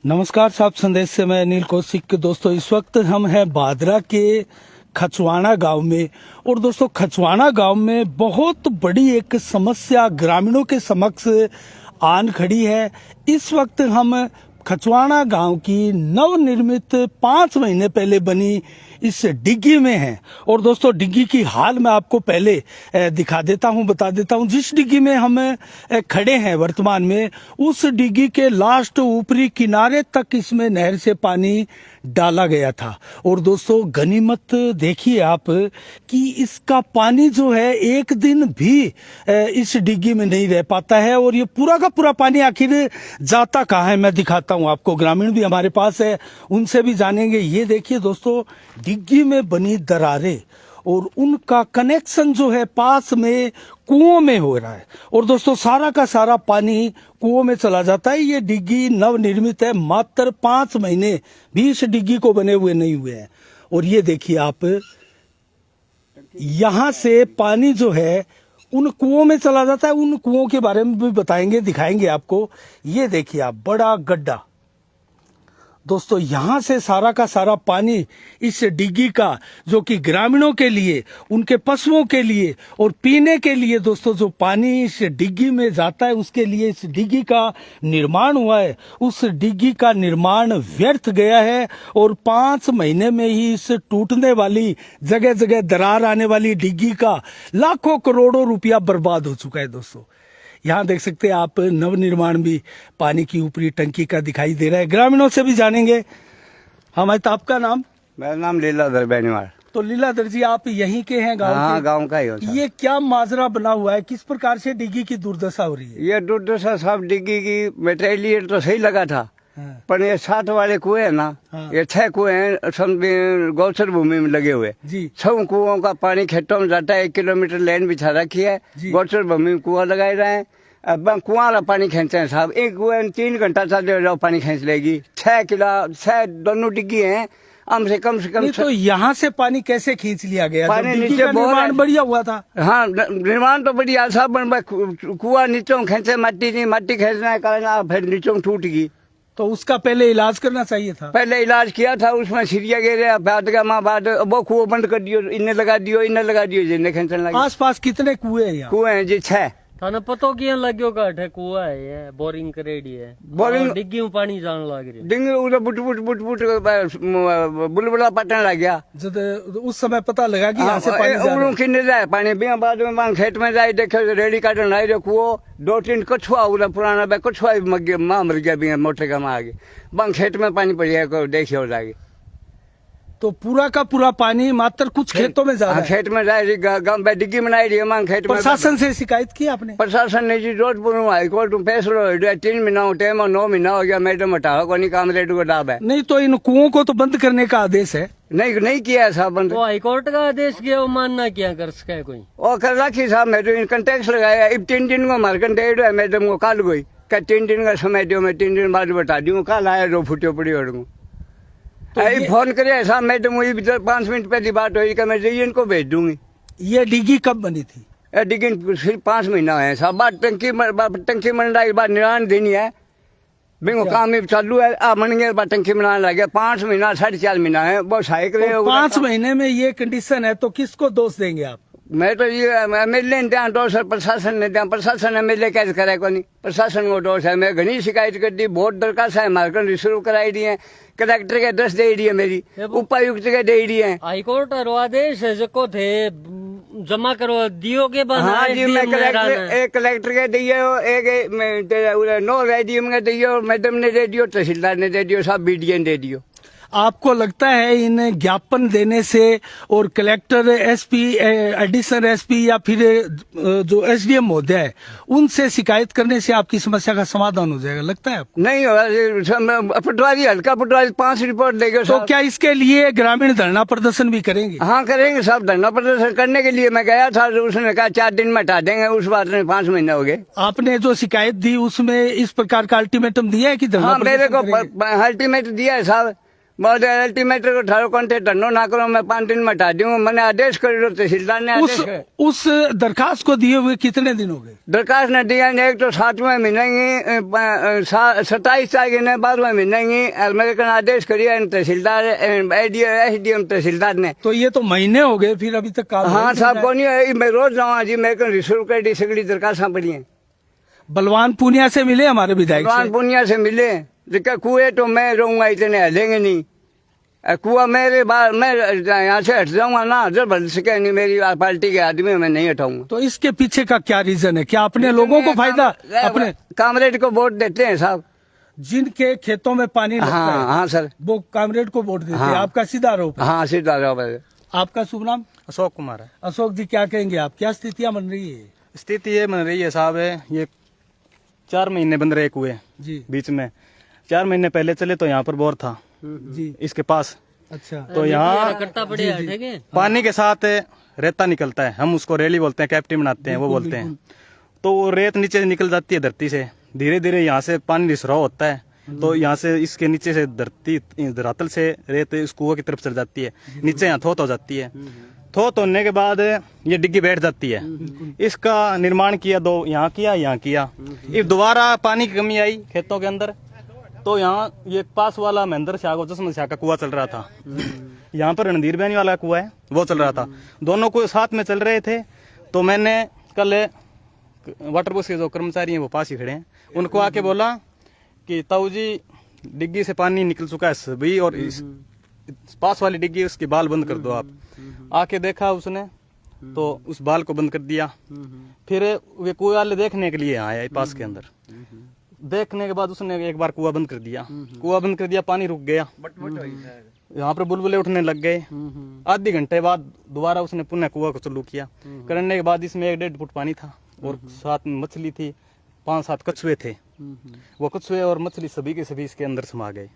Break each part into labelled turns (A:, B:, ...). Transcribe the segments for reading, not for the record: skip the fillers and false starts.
A: नमस्कार साहब, संदेश से मैं अनिल कौशिक। दोस्तों, इस वक्त हम हैं भादरा के खचवाना गांव में। और दोस्तों, खचवाना गांव में बहुत बड़ी एक समस्या ग्रामीणों के समक्ष आन खड़ी है। इस वक्त हम खचवाना गांव की नवनिर्मित 5 महीने पहले बनी इस डिग्गी में हैं। और दोस्तों, डिग्गी की हाल मैं आपको पहले दिखा देता हूं, बता देता हूं। जिस डिग्गी में हम खड़े हैं वर्तमान में, उस डिग्गी के लास्ट ऊपरी किनारे तक इसमें नहर से पानी डाला गया था। और दोस्तों, गनीमत देखिए आप कि इसका पानी जो है एक दिन भी इस डिग्गी में नहीं रह पाता है। और ये पूरा का पूरा पानी आखिर जाता कहाँ है, मैं दिखाता हूं आपको। ग्रामीण भी हमारे पास है, उनसे भी जानेंगे। ये देखिए दोस्तों, डिग्गी में बनी दरारें और उनका कनेक्शन जो है पास में कुओं में हो रहा है। और दोस्तों, सारा का सारा पानी कुओं में चला जाता है। ये डिग्गी नवनिर्मित है, मात्र 5 महीने भी इस डिग्गी को बने हुए नहीं हुए हैं। और ये देखिए आप, यहां से पानी जो है उन कुओं में चला जाता है। उन कुओं के बारे में भी बताएंगे, दिखाएंगे आपको। ये देखिए आप, बड़ा गड्ढा। दोस्तों, यहां से सारा का सारा पानी इस डिग्गी का, जो कि ग्रामीणों के लिए, उनके पशुओं के लिए और पीने के लिए दोस्तों जो पानी इस डिग्गी में जाता है, उसके लिए इस डिग्गी का निर्माण हुआ है। उस डिग्गी का निर्माण व्यर्थ गया है। और 5 महीने में ही इस टूटने वाली, जगह जगह दरार आने वाली डिग्गी का लाखों करोड़ों रुपया बर्बाद हो चुका है। दोस्तों, यहाँ देख सकते हैं आप, नवनिर्माण भी पानी की ऊपरी टंकी का दिखाई दे रहा है। ग्रामीणों से भी जानेंगे। हमारे तो आपका नाम?
B: मेरा नाम लीलाधर बेनीवाल।
A: तो लीलाधर जी, आप यहीं के हैं गांव
B: हाँ,
A: के?
B: गांव का ही होता है।
A: ये क्या माजरा बना हुआ है, किस प्रकार से डिग्गी की दुर्दशा हो रही है?
B: ये दुर्दशा साहब, डिग्गी की मटेरियल तो सही लगा था।
A: हाँ।
B: पर ये 7 वाले कुएं है ना,
A: हाँ।
B: ये 6 कुएं हैं गौचर भूमि में लगे हुए
A: जी।
B: 6 कुओं का पानी खेतों में जाता है। 1 किलोमीटर लाइन बिछा रखी है, गौचर भूमि में कुआं लगाए रहे हैं। अब कुआं वाला पानी खींचते हैं साहब। एक कुएं 3 घंटा चल जाओ, पानी खींच लेगी। 6 दोनों डिग्गी हैं, हम से कम
A: तो यहाँ से पानी कैसे खींच लिया गया?
B: पानी
A: डिग्गी
B: नीचे
A: का निर्माण बढ़िया हुआ था।
B: हाँ, निर्माण तो बढ़िया साहब, कुआं नीचों खींचे, मट्टी खींचना है कारण फिर नीचों टूट गई।
A: तो उसका पहले इलाज करना चाहिए था।
B: पहले इलाज किया था, उसमें सीरिया गिरे, बाद का माँ बाद वो कुआं बंद कर दियो, इन्हें लगा दियो जिन्हें खींचने लगे।
A: आस पास कितने कुएं हैं यहाँ?
B: कुएं हैं जी 6।
C: थाने पतो किया लग्यो काठ है, कुआ है, ये बोरिंग करेडी है।
B: बोरिंग
C: डिग्गी में पानी जान लग रही।
B: डिंग उधर बुट बुलबुला पटने लग गया।
A: जब उस समय पता लगा कि यहाँ से पानी जा रहा है।
B: किन्ने जाए पानी बिया बाद में खेत में जाए, देखे रेडी काटन आई रे कुओं 2-3 कछुआ उधर पुराना बे कछुआ मर गया बिया मोटे का मार गए। बंग खेत में पानी पड़ गया, देखिए जाएगी। तो
A: पूरा का पूरा पानी मात्र कुछ खेतों में जा रहा है।
B: खेत में जाए, गांव में डिग्गी बनाई रही है खेत में।
A: प्रशासन से शिकायत की आपने?
B: प्रशासन ने जी जोधपुर हाईकोर्ट में फैसलो 3 महीना टाइम और 9 महीना हो गया। मैडम हटाओ को नहीं, काम रेडू को डाब है।
A: नहीं तो इन कुओं को तो बंद करने का आदेश है।
B: नहीं किया है साहब बंद।
C: तो हाईकोर्ट का आदेश किया, वो मानना क्या कर सका है कोई?
B: वो कर रखी साहब, मैडम टैक्स लगाया। 3 दिन को मार्कन दे दो मैडम को, काल गई क्या 3 दिन का समय दो, मैं 3 दिन बाद बता दूँ। कल आया 2 फुटे पड़ी और फोन करे साहब, मैडम वही 5 मिनट पहली बात हुई कि मैं इनको भेज दूंगी।
A: ये डिग्गी कब बनी थी?
B: डिग्गी सिर्फ 5 महीना है साहब। बात टंकी मंडा के बाद निर्माण देनी है, बिंगो काम चालू है। मन गए टंकी बनाने लगे 5 महीना 4.5 महीना है, बहुत सहायक रहे।
A: 5 महीने में ये कंडीशन है तो किसको दोष देंगे आप?
B: मैं तो ये एमएलए ने दिया दोष है, प्रशासन ने दिया। प्रशासन एमएलए कैसे करे को नहीं, प्रशासन को दोष है। मैं घनी शिकायत कर दी, बहुत दरखास्त है मार्कन शुरू कराई दी है। कलेक्टर के 10 दे दी है, मेरी उपायुक्त के दे दी है।
C: हाईकोर्ट और आदेश है जो थे जमा करो दियो के बाद।
B: हाँ जी, मैं कलेक्टर के दिए, एक 9 एडीएम के दियो, मैडम ने दे दियो, तहसीलदार ने दे दियो, सब बीडीए ने दे दियो।
A: आपको लगता है इन ज्ञापन देने से और कलेक्टर, एसपी, एडिशनल एसपी या फिर जो एसडीएम महोदय है उनसे शिकायत करने से आपकी समस्या का समाधान हो जाएगा, लगता है आपको?
B: नहीं होगा, पटवारी हल्का पटवारी 5 रिपोर्ट देंगे।
A: तो क्या इसके लिए ग्रामीण धरना प्रदर्शन भी करेंगे?
B: हाँ करेंगे साहब, धरना प्रदर्शन करने के लिए मैं गया था, उसने कहा 4 दिन में हटा देंगे। उस बात में 5 महीने हो गए।
A: आपने जो शिकायत दी उसमें इस प्रकार का अल्टीमेटम दिया है कि
B: हाँ, मेरे को अल्टीमेट दिया है साहब। बहुत अल्टीमेटर को ठारो कंटे धंधो ना करो, मैं 5 दिन में हटा दूंगा। मैंने आदेश कर तहसीलदार ने आदेश
A: उस दरखास्त को दिए हुए कितने दिन हो गए?
B: दरखास्त ने दिया ने, एक तो 7वें महीने की 27 तारीख ने 12वें महीने की और मेरे को आदेश करिए तहसीलदार एसडीएम तहसीलदार ने।
A: तो ये तो महीने हो गए, फिर अभी तक काम
B: हाँ साहब को नहीं है, मैं रोज जाऊँ जी, मेरे को रिसोर्ट कर सगड़ी दरखास्त पड़ी है।
A: बलवान पूनिया से मिले हमारे विधायक
B: भगवान
A: से?
B: पुनिया से मिले, देखा कुएं तो मैं रहूंगा, इतने हलेंगे नहीं। कुआ मेरे बाद मैं यहाँ से हट जाऊंगा ना, जब बन सके नहीं मेरी पार्टी के आदमी, मैं नहीं हटाऊंगा।
A: तो इसके पीछे का क्या रीजन है? क्या अपने लोगों को फायदा? अपने
B: कामरेड को वोट देते हैं साहब।
A: जिनके खेतों में पानी लगता
B: हाँ
A: है
B: हाँ सर,
A: वो कामरेड को वोट देते हैं,
B: हाँ।
A: आपका सीधा आरोप है।
B: हाँ सीधा जाओ भाई।
A: आपका शुभ नाम?
D: अशोक कुमार है।
A: अशोक जी, क्या कहेंगे आप, क्या स्थितियां बन रही है?
D: स्थिति ये बन रही है साहब है, ये 4 महीने बंद रहे कुएं
A: जी
D: बीच में। 4 महीने पहले चले तो यहाँ पर बोर था
A: जी,
D: इसके पास,
A: अच्छा।
D: तो यहाँ
C: करता पड़े ठीक है।
D: पानी के साथ रेता निकलता है, हम उसको रेली बोलते हैं, कैप्टी बनाते हैं वो बोलते हैं। तो वो रेत नीचे से निकल जाती है धरती से, धीरे धीरे यहाँ से पानी रिसराव होता है, तो यहाँ से इसके नीचे से धरातल से रेत इस कुआं की तरफ चल जाती है, नीचे यहाँ थोत हो जाती है। थोत होने के बाद ये डिग्गी बैठ जाती है। इसका निर्माण किया, दो यहाँ किया। फिर दोबारा पानी की कमी आई खेतों के अंदर, तो यहाँ ये पास वाला महेंद्र शाह को चश्मा शाह का कुआं चल रहा था, यहाँ पर रणधीर बैनी वाला कुआं है वो चल रहा था, दोनों कुएं साथ में चल रहे थे। तो मैंने कल वाटर बॉक्स के जो कर्मचारी हैं वो पास ही खड़े हैं, उनको आके बोला कि ताऊ जी डिग्गी से पानी निकल चुका है सभी, और इस पास वाली डिग्गी उसकी बाल बंद कर दो आप। आके देखा उसने तो उस बाल को बंद कर दिया। फिर वे कुएं वाले देखने के लिए आया पास के अंदर, देखने के बाद उसने एक बार कुआं बंद कर दिया, पानी रुक गया, यहाँ पर बुलबुले उठने लग गए। आधे घंटे बाद दोबारा उसने पुनः कुआं को चालू किया। करने के बाद इसमें 1-1.5 फुट पानी था और साथ में मछली थी, 5-7 कछुए थे। वो कछुए और मछली सभी के सभी इसके अंदर समा गए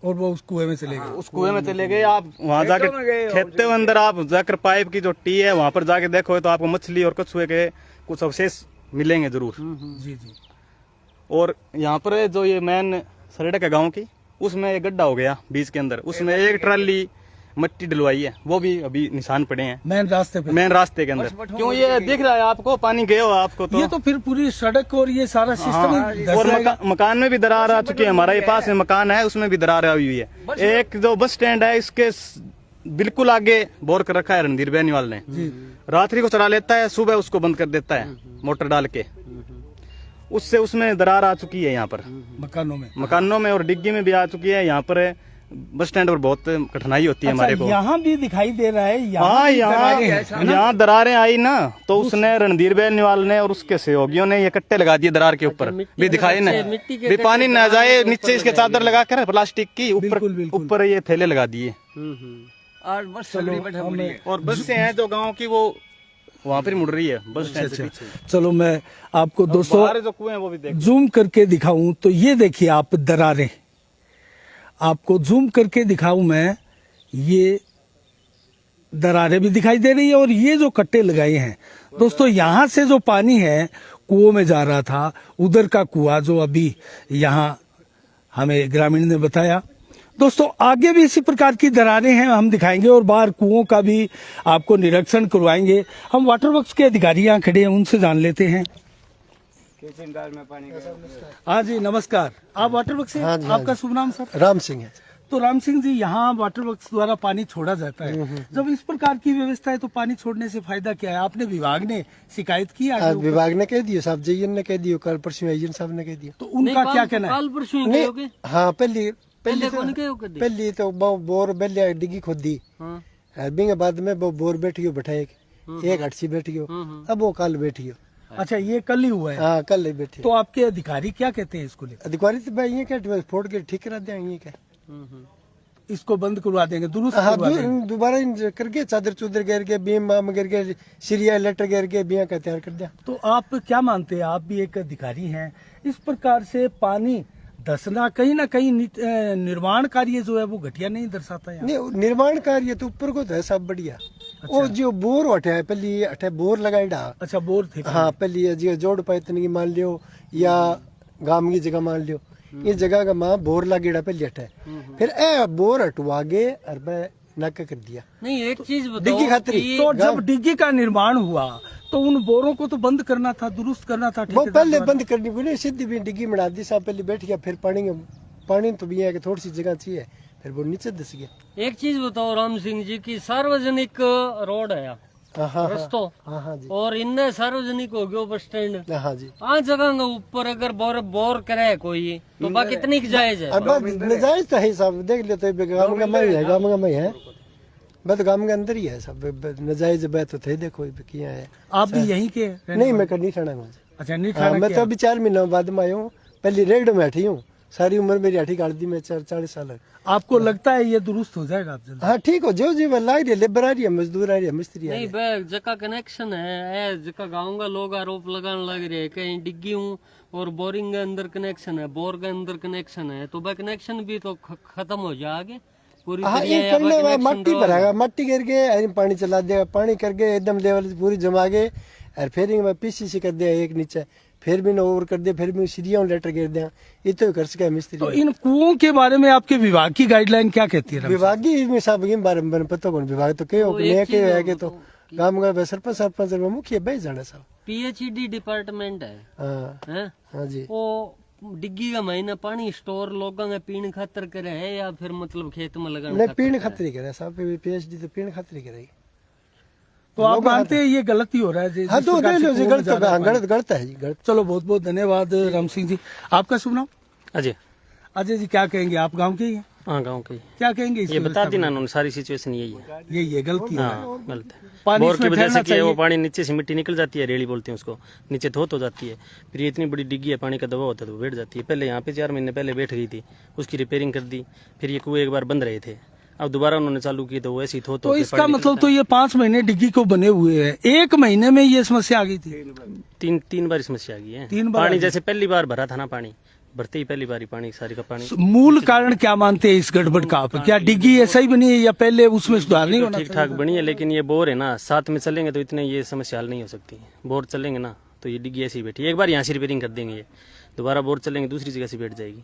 A: और वो उस कुएं में चले गए।
D: उस कुएं में चले गए। आप वहां जाके खेते के अंदर आप जाकर पाइप की जो टी है वहां पर जाके देखो तो आपको मछली और कछुए के कुछ अवशेष मिलेंगे जरूर।
A: जी जी।
D: और यहाँ पर जो ये मेन सड़क है गाँव की, उसमें एक गड्ढा हो गया बीच के अंदर, उसमें एक ट्राली मट्टी डलवाई है, वो भी अभी निशान पड़े हैं
A: मेन रास्ते पे,
D: मेन रास्ते के अंदर। क्यों ये दिख रहा है आपको, पानी गए हो आपको तो
A: ये तो फिर पूरी सड़क और ये सारा सिस्टम
D: और मकान में भी दरार आ चुकी है। हमारा ये पास में मकान है, उसमें भी दरार आई हुई है। एक जो बस स्टैंड है इसके बिल्कुल आगे बोर कर रखा है रणधीर बेनीवाल ने, रात्रि को चला लेता है, सुबह उसको बंद कर देता है मोटर डाल के, उससे उसमें दरार आ चुकी है यहाँ पर मकानों में और डिग्गी में भी आ चुकी है। यहाँ पर बस स्टैंड पर बहुत कठिनाई होती है हमारे को।
A: यहाँ भी दिखाई दे रहा है,
D: हाँ यहाँ दरारें आई ना, तो उसने रणधीर बेनीवाल ने और उसके सहयोगियों ने ये कट्टे लगा दिए दरार के ऊपर, भी दिखाई ना, भी पानी न जाए, नीचे इसके चादर लगा कर प्लास्टिक की, ऊपर ये थैले लगा दिए। और बस से हैं जो गाँव की वो वहाँ पर मुड़ रही है बस स्टैंड से पीछे।
A: चलो मैं आपको दोस्तों
D: जो कुएं वो भी
A: जूम करके दिखाऊं तो ये देखिए आप दरारें, आपको जूम करके दिखाऊं मैं, ये दरारें भी दिखाई दे रही है और ये जो कट्टे लगाए हैं दोस्तों, यहाँ से जो पानी है कुओं में जा रहा था, उधर का कुआं जो अभी यहाँ हमें ग्रामीण ने बताया। दोस्तों आगे भी इसी प्रकार की दरारें हैं, हम दिखाएंगे और बाहर कुओं का भी आपको निरीक्षण करवाएंगे। हम वाटर वर्क्स के अधिकारी यहाँ खड़े हैं, उनसे जान लेते हैं। हाँ जी नमस्कार, आप वाटर वर्क्स से?
E: हाँ जी,
A: आपका शुभ नाम सर?
E: राम सिंह है।
A: तो राम सिंह जी, यहाँ वाटर वर्क्स द्वारा पानी छोड़ा जाता है, जब इस प्रकार की व्यवस्था है तो पानी छोड़ने से फायदा क्या है? आपने विभाग ने शिकायत की?
E: आज विभाग ने कह दिया, साहब जयन ने कह दिया, कल परसों एजेंट साहब ने कह दिया।
A: तो उनका क्या कहना है?
E: नहीं, हाँ पहली तो बोर पहले डिग्गी खोदी, के बाद में वो बोर बैठी बैठा एक हटसी बैठी, अब वो कल बैठी।
A: अच्छा ये कल ही हुआ है?
E: हाँ कल ही बैठी।
A: तो आपके अधिकारी क्या कहते हैं इसको लेकर?
E: अधिकारी तो भाई ये क्या फोड़ के ठीक करा देंगे, क्या
A: इसको बंद करवा देंगे, दुरुस्त
E: हाँ
A: करवा देंगे?
E: दोबारा करके चादर चुदर गिर के बीम बाम गिर के सीरिया लेटर गिर के बिया का तैयार कर दिया।
A: तो आप क्या मानते हैं, आप भी एक अधिकारी हैं, इस प्रकार से पानी धसना कहीं ना कहीं निर्माण कार्य जो है वो घटिया नहीं दर्शाता है?
E: नहीं, निर्माण कार्य तो ऊपर को है सब बढ़िया। अच्छा। वो जो बोर उठे है पहले अठे बोर लगाई डा।
A: अच्छा बोर थे?
E: हाँ पहले जो जोड़ पैतन की मान लियो या गाम की जगह मान लियो, इस जगह का माँ बोर लागेड़ा पे लेट है फिर ए बोर हटवा गए और मैं नाका कर दिया
C: नहीं एक चीज
E: डिग्गी
C: बताओ
E: खातरी।
C: कि
A: तो जब डिग्गी का निर्माण हुआ तो उन बोरों को तो बंद करना था, दुरुस्त करना था।
E: वो
A: ठेकेदार
E: पहले
A: द्वारा।
E: बंद करनी पड़ी सीधी भी डिग्गी बना दी साहब पहले बैठ गया फिर पानी तो भी है कि थोड़ी सी जगह चाहिए फिर वो नीचे धस गया।
C: एक चीज बताओ राम सिंह जी की सार्वजनिक रोड है यहाँ,
E: हाँ हाँ
C: रस्तो
E: हाँ जी
C: और इनने सार्वजनिक हो गयो बस स्टैंड।
E: हाँ जी
C: आ जगह के ऊपर अगर बोर करे कोई तो बा कितनी की जायज है?
E: अब नजायज तो है साहब देख लेते गाँव का मैं है गाँव का मैं है बस गाँव के अंदर ही है सब नजायज बात तो थे देखो किया है।
A: आप भी यहीं के रहने
E: नहीं
A: वाले?
E: मैं कहीं ठाणा हूँ
A: अच्छा, नहीं
E: हाँ,
A: ठाणा
E: मैं
A: के
E: तो अभी 4 महीनों बाद में आया हूँ पहले रेगड़ में हटी हूँ सारी उम्र मेरी हठी काट दी मैं 40 साल है।
A: आपको लगता है ये दुरुस्त हो जाएगा आप जल्दी?
E: हाँ ठीक हो जो जी ला रही है लेबर आ रही है मजदूर आ रही है मिस्त्री आ रही
C: नहीं
E: है।
C: बे जका कनेक्शन है जका गाँव का लोग आरोप लगाने लग रहे हैं कहीं डिग्गी हूँ और बोरिंग के अंदर कनेक्शन है, बोर के अंदर कनेक्शन है, तो वह कनेक्शन भी तो खत्म हो जाएगा पूरी
E: हाँ
C: तरीके
E: ये
C: से
E: करने
C: वह
E: वाला
C: connection
E: मट्टी
C: रहेगा।
E: भरागा मट्टी करके अरे पानी चला देगा पानी करके एकदम लेवल पूरी जमा के और फिर मैं पीसीसी कर दिया एक नीचे फिर भी न ओवर कर दिया फिर भी सीढ़ियाँ लेटर गिर दिया ये तो कर सका मिस्त्री।
A: तो इन कुओं के बारे में आपके विभाग की गाइडलाइन क्या कहती है?
E: विभागी में सब के बारे में पता कौन विभाग तो के
C: तो एक
E: के
C: चीज
E: है के तो गांव का सरपंच मुखिया भाई जाना सब।
C: पीएचईडी डिपार्टमेंट है
E: हाँ
C: हैं?
E: हाँ जी
C: वो डिग्गी का महीना पानी स्टोर लोगों के पीने खातर करे है या फिर मतलब खेत में लगाने
E: नहीं
C: खातर
E: पीने
C: करे?
E: खातिर ही करे साहब पीएचडी तो पीने खातिर ही करेगी।
A: तो आप मानते हैं ये गलती हो रहा है? जिस
E: हाँ तो
A: प्रकार से
E: लो जी
A: कुओं में
E: गलत
A: ज्यादा पानी-
E: गलत है जी गलत।
A: चलो बहुत बहुत धन्यवाद राम सिंह जी। आपका शुभ नाम?
F: अजय।
A: अजय जी, क्या कहेंगे? आप गांव के ही हैं,
F: हाँ गाँव के ही।
A: क्या कहेंगे इस
F: ये बता
A: व्यवस्था
F: दी ना
A: को?
F: उन्होंने सारी सिचुएशन यही है।
A: ये गलती है।
F: हाँ गलत है।
A: पानी
F: बोर
A: इसमें
F: की वजह
A: ठहरना
F: से क्या है, वो
A: चाहिए।
F: पानी नीचे से मिट्टी निकल जाती है, रेली बोलते हैं उसको, नीचे धोत हो जाती है। फिर ये इतनी बड़ी डिग्गी है, पानी का दबाव होता है तो वो बैठ जाती है। पहले यहाँ पे 4 महीने पहले बैठ गई थी, उसकी रिपेयरिंग कर दी। फिर ये कुएं एक बार बंद रहे थे, अब दोबारा उन्होंने चालू की तो वो ऐसी थोत
A: तो इसका मतलब तो ये 5 महीने डिग्गी को बने हुए हैं, 1 महीने में ये समस्या आ गई थी?
F: तीन बार समस्या आ गई है।
A: 3 बार आ
F: पानी
A: गई।
F: जैसे पहली बार भरा था ना, पानी भरते ही पहली बार ही पानी सारी का पानी
A: मूल कारण क्या मानते हैं इस गड़बड़ का आप? क्या डिग्गी ऐसा ही बनी है या पहले उसमें सुधार नहीं होना
F: ठीक ठाक बनी है, लेकिन ये बोर है ना, साथ में चलेंगे तो इतने ये समस्या हल नहीं हो सकती। बोर चलेंगे ना तो ये डिग्गी ऐसी बैठी, एक बार यहाँ से रिपेयरिंग कर देंगे, ये दोबारा बोर चलेंगे दूसरी जगह से बैठ जाएगी।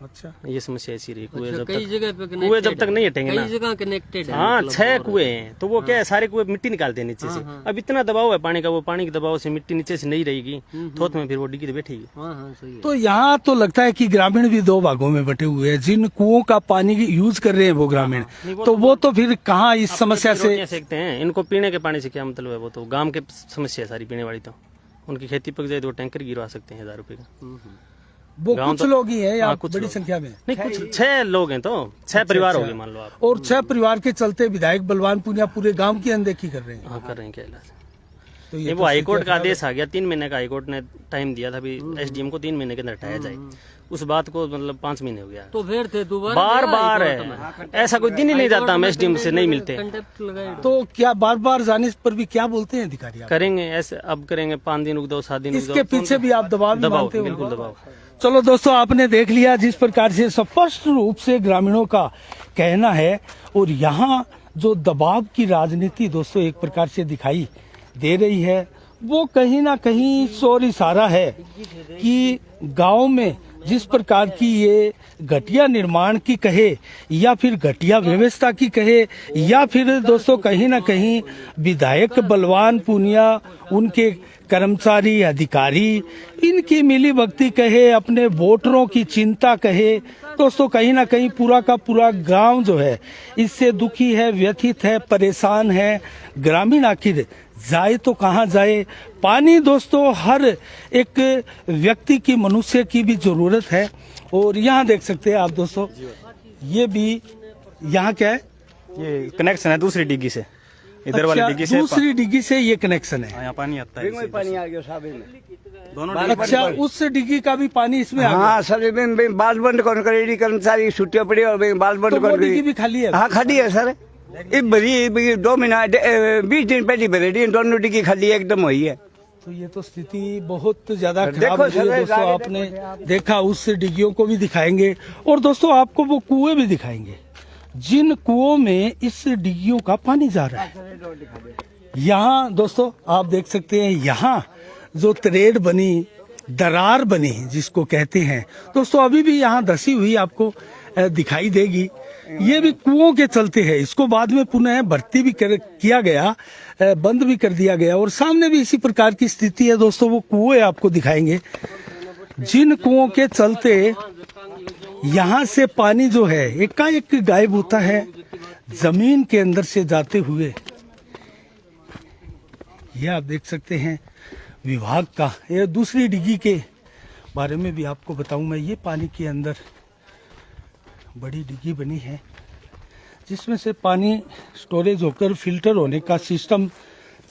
A: अच्छा,
F: ये समस्या ऐसी रही। कुएं
C: अच्छा,
F: जब
C: कई जगह पे
F: तक कुएं जब तक नहीं हटेंगे ना,
C: कई जगह कनेक्टेड है
F: हाँ
C: मतलब
F: 6
C: बोर।
F: कुएं हैं तो वो क्या है, सारे कुएं मिट्टी निकालते हैं नीचे से। अब इतना दबाव है पानी का, वो पानी के दबाव से मिट्टी नीचे से नहीं रहेगी, थोत में फिर वो डिग्गी तो बैठेगी।
C: हाँ हाँ सही है।
A: तो यहाँ तो लगता है कि ग्रामीण भी 2 भागों में बटे हुए हैं। जिन कुओं का पानी यूज कर रहे हैं वो ग्रामीण, तो वो तो फिर कहाँ इस समस्या से?
F: रोटियां सेकते हैं, इनको पीने के पानी से क्या मतलब है, वो तो गांव के समस्या है सारी पीने वाली। तो उनकी खेती पक जाए तो टैंकर गिरवा सकते हैं 1000 रुपए का।
A: वो
F: गाँव
A: कुछ
F: तो-
A: लोग ही हैं या
F: हाँ, कुछ
A: बड़ी
F: लोग।
A: संख्या में?
F: नहीं कुछ 6 लोग हैं, तो 6 परिवार हो गए मान लो आप।
A: और 6 परिवार के चलते विधायक बलवान पुनिया पूरे गांव की अनदेखी कर रहे हैं।
F: हाँ कर रहे हैं क्या इलाज।
A: तो
F: ये वो हाईकोर्ट का आदेश आ गया, 3 महीने का हाईकोर्ट ने टाइम दिया था, अभी एसडीएम को 3 महीने के अंदर हटाया जाए। उस बात को मतलब 5 महीने हो गया।
C: तो फिर थे दोबारा
F: बार
C: गया
F: बार
C: हाईकोर्ट में।
F: है, ऐसा कोई दिन ही नहीं जाता हम एसडीएम से नहीं मिलते।
C: कंटेप्ट लगाए
A: तो क्या बार बार जाने पर भी क्या बोलते हैं अधिकारी? आप?
F: करेंगे ऐसे, अब करेंगे 5 दिन रुक दो, 7 दिन रुक
A: इसके
F: दो।
A: पीछे भी आप दबाव भी
F: दबाव
A: मानते हो?
F: बिल्कुल दबाव।
A: चलो दोस्तों, आपने देख लिया जिस प्रकार से स्पष्ट रूप से ग्रामीणों का कहना है, और यहाँ जो दबाव की राजनीति दोस्तों एक प्रकार से दिखाई दे रही है, वो कहीं ना कहीं शोर इशारा है कि गांव में जिस प्रकार की ये घटिया निर्माण की कहे या फिर घटिया व्यवस्था की कहे, या फिर दोस्तों कहीं ना कहीं विधायक बलवान पुनिया, उनके कर्मचारी अधिकारी, इनकी मिली भगती कहे, अपने वोटरों की चिंता कहे, दोस्तों कहीं ना कहीं पूरा का पूरा गांव जो है इससे दुखी है, व्यथित है, परेशान है। ग्रामीण आखिर जाए तो कहाँ जाए? पानी दोस्तों हर एक व्यक्ति की, मनुष्य की भी जरूरत है। और यहाँ देख सकते हैं आप दोस्तों, ये भी यहाँ क्या है,
F: ये कनेक्शन है दूसरी डिग्गी से, इधर वाली डिग्गी से
A: दूसरी डिग्गी से ये कनेक्शन है।
F: यहाँ पानी आता है
B: बिंग में पानी आ गया साहब में
F: दोनों
A: अच्छा, उस डिग्गी का भी पानी इसमें आ गया?
B: हाँ सर बिंग बाल बंद कौन करेगी, कर्मचारी छुट्टियां पड़ी और बिंग बाल बंद
A: तो वो
B: कौन
A: डिग्गी
B: करेगी?
A: भी खाली है?
B: हाँ खाली है सर, ये भरी 2 महीना 20 दिन पहले भरी, दोनों डिग्गी खाली एकदम हुई है।
A: तो ये तो स्थिति बहुत ज्यादा खराब
B: देखो
A: हो गई है
B: सर,
A: दोस्तों।
B: आगे
A: आपने देखा, उस डिग्गियों को भी दिखाएंगे, और दोस्तों आपको वो कुएं भी दिखाएंगे जिन कुओं में इस डिग्गियों का पानी जा रहा है। यहाँ दोस्तों आप देख सकते हैं, यहाँ जो तरेड़ बनी, दरार बनी जिसको कहते हैं दोस्तों, अभी भी यहाँ धसी हुई आपको दिखाई देगी। ये भी कुओं के चलते है, इसको बाद में पुनः भर्ती भी किया गया, बंद भी कर दिया गया। और सामने भी इसी प्रकार की स्थिति है दोस्तों, वो कुएं आपको दिखाएंगे जिन कुओं के चलते यहाँ से पानी जो है एकाएक गायब होता है जमीन के अंदर से जाते हुए। यह आप देख सकते हैं विभाग का। यह दूसरी डिग्गी के बारे में भी आपको बताऊं मैं। ये पानी के अंदर बड़ी डिग्गी बनी है जिसमें से पानी स्टोरेज होकर फिल्टर होने का सिस्टम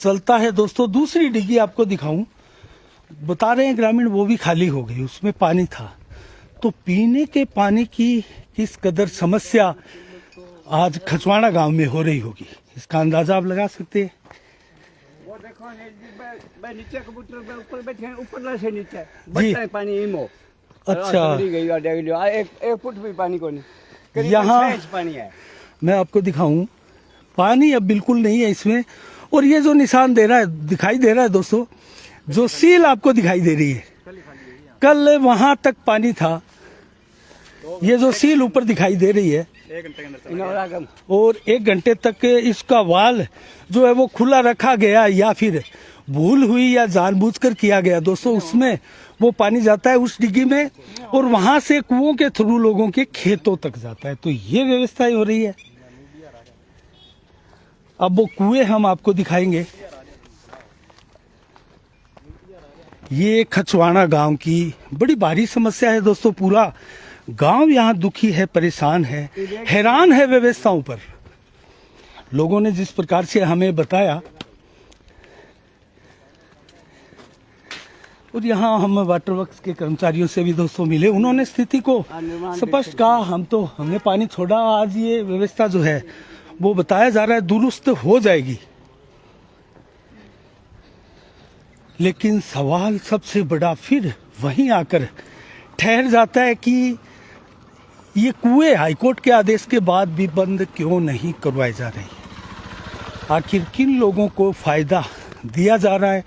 A: चलता है दोस्तों। दूसरी डिग्गी आपको दिखाऊं, बता रहे हैं ग्रामीण, वो भी खाली हो गई, उसमें पानी था। तो पीने के पानी की किस कदर समस्या आज खचवाड़ा गांव में हो रही होगी, इसका अंदाजा आप लगा सकते हैं।
B: वो देखो नीचे कबूतर ऊपर बैठे हैं, ऊपर से नीचे बड़ा पानी इमो।
A: अच्छा,
B: एक फुट भी पानी को नहीं,
A: यहाँ
B: पानी है। मैं
A: मैं आपको दिखाऊं, पानी अब बिल्कुल नहीं है इसमें। और ये जो निशान दे रहा है, दिखाई दे रहा है दोस्तों, जो सील आपको दिखाई दे रही है, कल वहां तक पानी था। ये जो सील ऊपर दिखाई दे रही है, और 1 घंटे तक इसका वाल जो है वो खुला रखा गया, या फिर भूल हुई या जानबूझकर किया गया दोस्तों। उसमें वो पानी जाता है उस डिग्गी में, और वहां से कुओं के थ्रू लोगों के खेतों तक जाता है। तो ये व्यवस्थाएं हो रही है। अब वो कुएं हम आपको दिखाएंगे। ये खचवाड़ा गांव की बड़ी भारी समस्या है दोस्तों। पूरा गांव यहाँ दुखी है, परेशान है, हैरान है व्यवस्थाओं पर। लोगों ने जिस प्रकार से हमें बताया, और यहाँ हम वाटर वर्क्स के कर्मचारियों से भी दोस्तों मिले, उन्होंने स्थिति को स्पष्ट कहा। हमने पानी छोड़ा, आज ये व्यवस्था जो है वो बताया जा रहा है दुरुस्त हो जाएगी। लेकिन सवाल सबसे बड़ा फिर वहीं आकर ठहर जाता है कि ये कुएं हाईकोर्ट के आदेश के बाद भी बंद क्यों नहीं करवाए जा रहे? आखिर किन लोगों को फायदा दिया जा रहा है?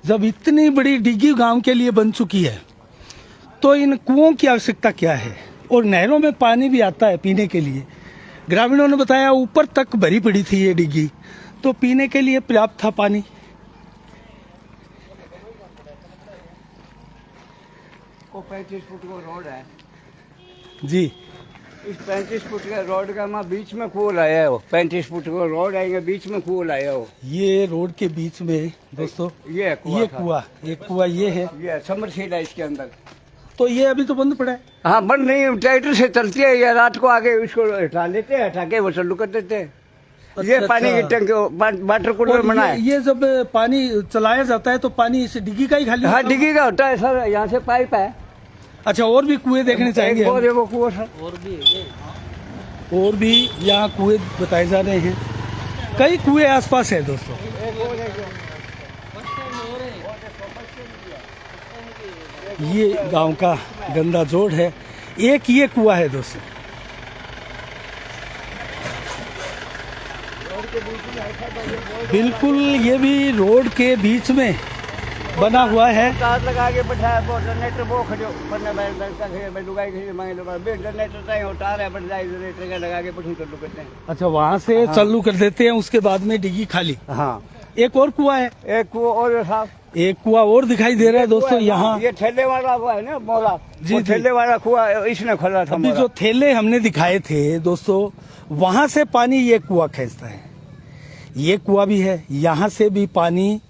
A: जब इतनी बड़ी डिग्गी गांव के लिए बन चुकी है तो इन कुओं की आवश्यकता क्या है? और नहरों में पानी भी आता है पीने के लिए। ग्रामीणों ने बताया ऊपर तक भरी पड़ी थी ये डिग्गी, तो पीने के लिए पर्याप्त था पानी।
B: को 35 फुट का रोड है
A: जी,
B: इस 35 फुट के रोड का मैं बीच में कुआं लाया हो। 35 फुट का रोड आएगा, बीच में कुआं लाया हो।
A: ये रोड के बीच में दोस्तों
B: ये कुआं
A: एक कुआं ये है,
B: ये समरसील है इसके अंदर।
A: तो ये अभी तो बंद पड़ा है।
B: हाँ, बंद नहीं, ट्रैक्टर से चलती है। या रात को आके इसको हटा लेते हैं, हटा के वो चालू कर देते हैं। ये
A: अच्छा,
B: पानी की टंकी वाटर कूलर बना है।
A: ये जब पानी चलाया जाता है तो पानी इस डिग्गी का ही खाली
B: हाँ,
A: होता है?
B: डिग्गी का होता है सर, यहाँ से पाइप है।
A: अच्छा, और भी कुएं देखने चाहेंगे
B: एक और
A: हम?
B: है वो कुआं सर।
A: और भी यहाँ कुएं बताए जा रहे हैं, कई कुएं आसपास है दोस्तों। ये गांव का गंदा जोड़ है, एक ये कुआं है दोस्तों। बिल्कुल, ये भी रोड के बीच में बना हुआ है।
B: तार लगा के बैठाया, वो जनरेटर वो खड़ो पन्ने में लुगाई खड़ी मांगे लुगा बे जनरेटर चाहे उतार है, बढ़ जाए जनरेटर का लगा के बैठू चालू करते हैं।
A: अच्छा, वहाँ से चालू कर देते हैं, उसके बाद में डिग्गी खाली।
B: हाँ,
A: एक और कुआं है,
B: एक कुआं और साहब,
A: एक कुआं और दिखाई दे रहा है दोस्तों यहाँ।
B: ये ठेले वाला कुआं है ना मौला
A: जी,
B: वो
A: जी।
B: ठेले वाला कुआं इसने खोला था।
A: अभी जो थैले हमने दिखाए थे दोस्तों, वहां से पानी ये कुआं खींचता है। ये कुआं भी है, यहाँ से भी पानी।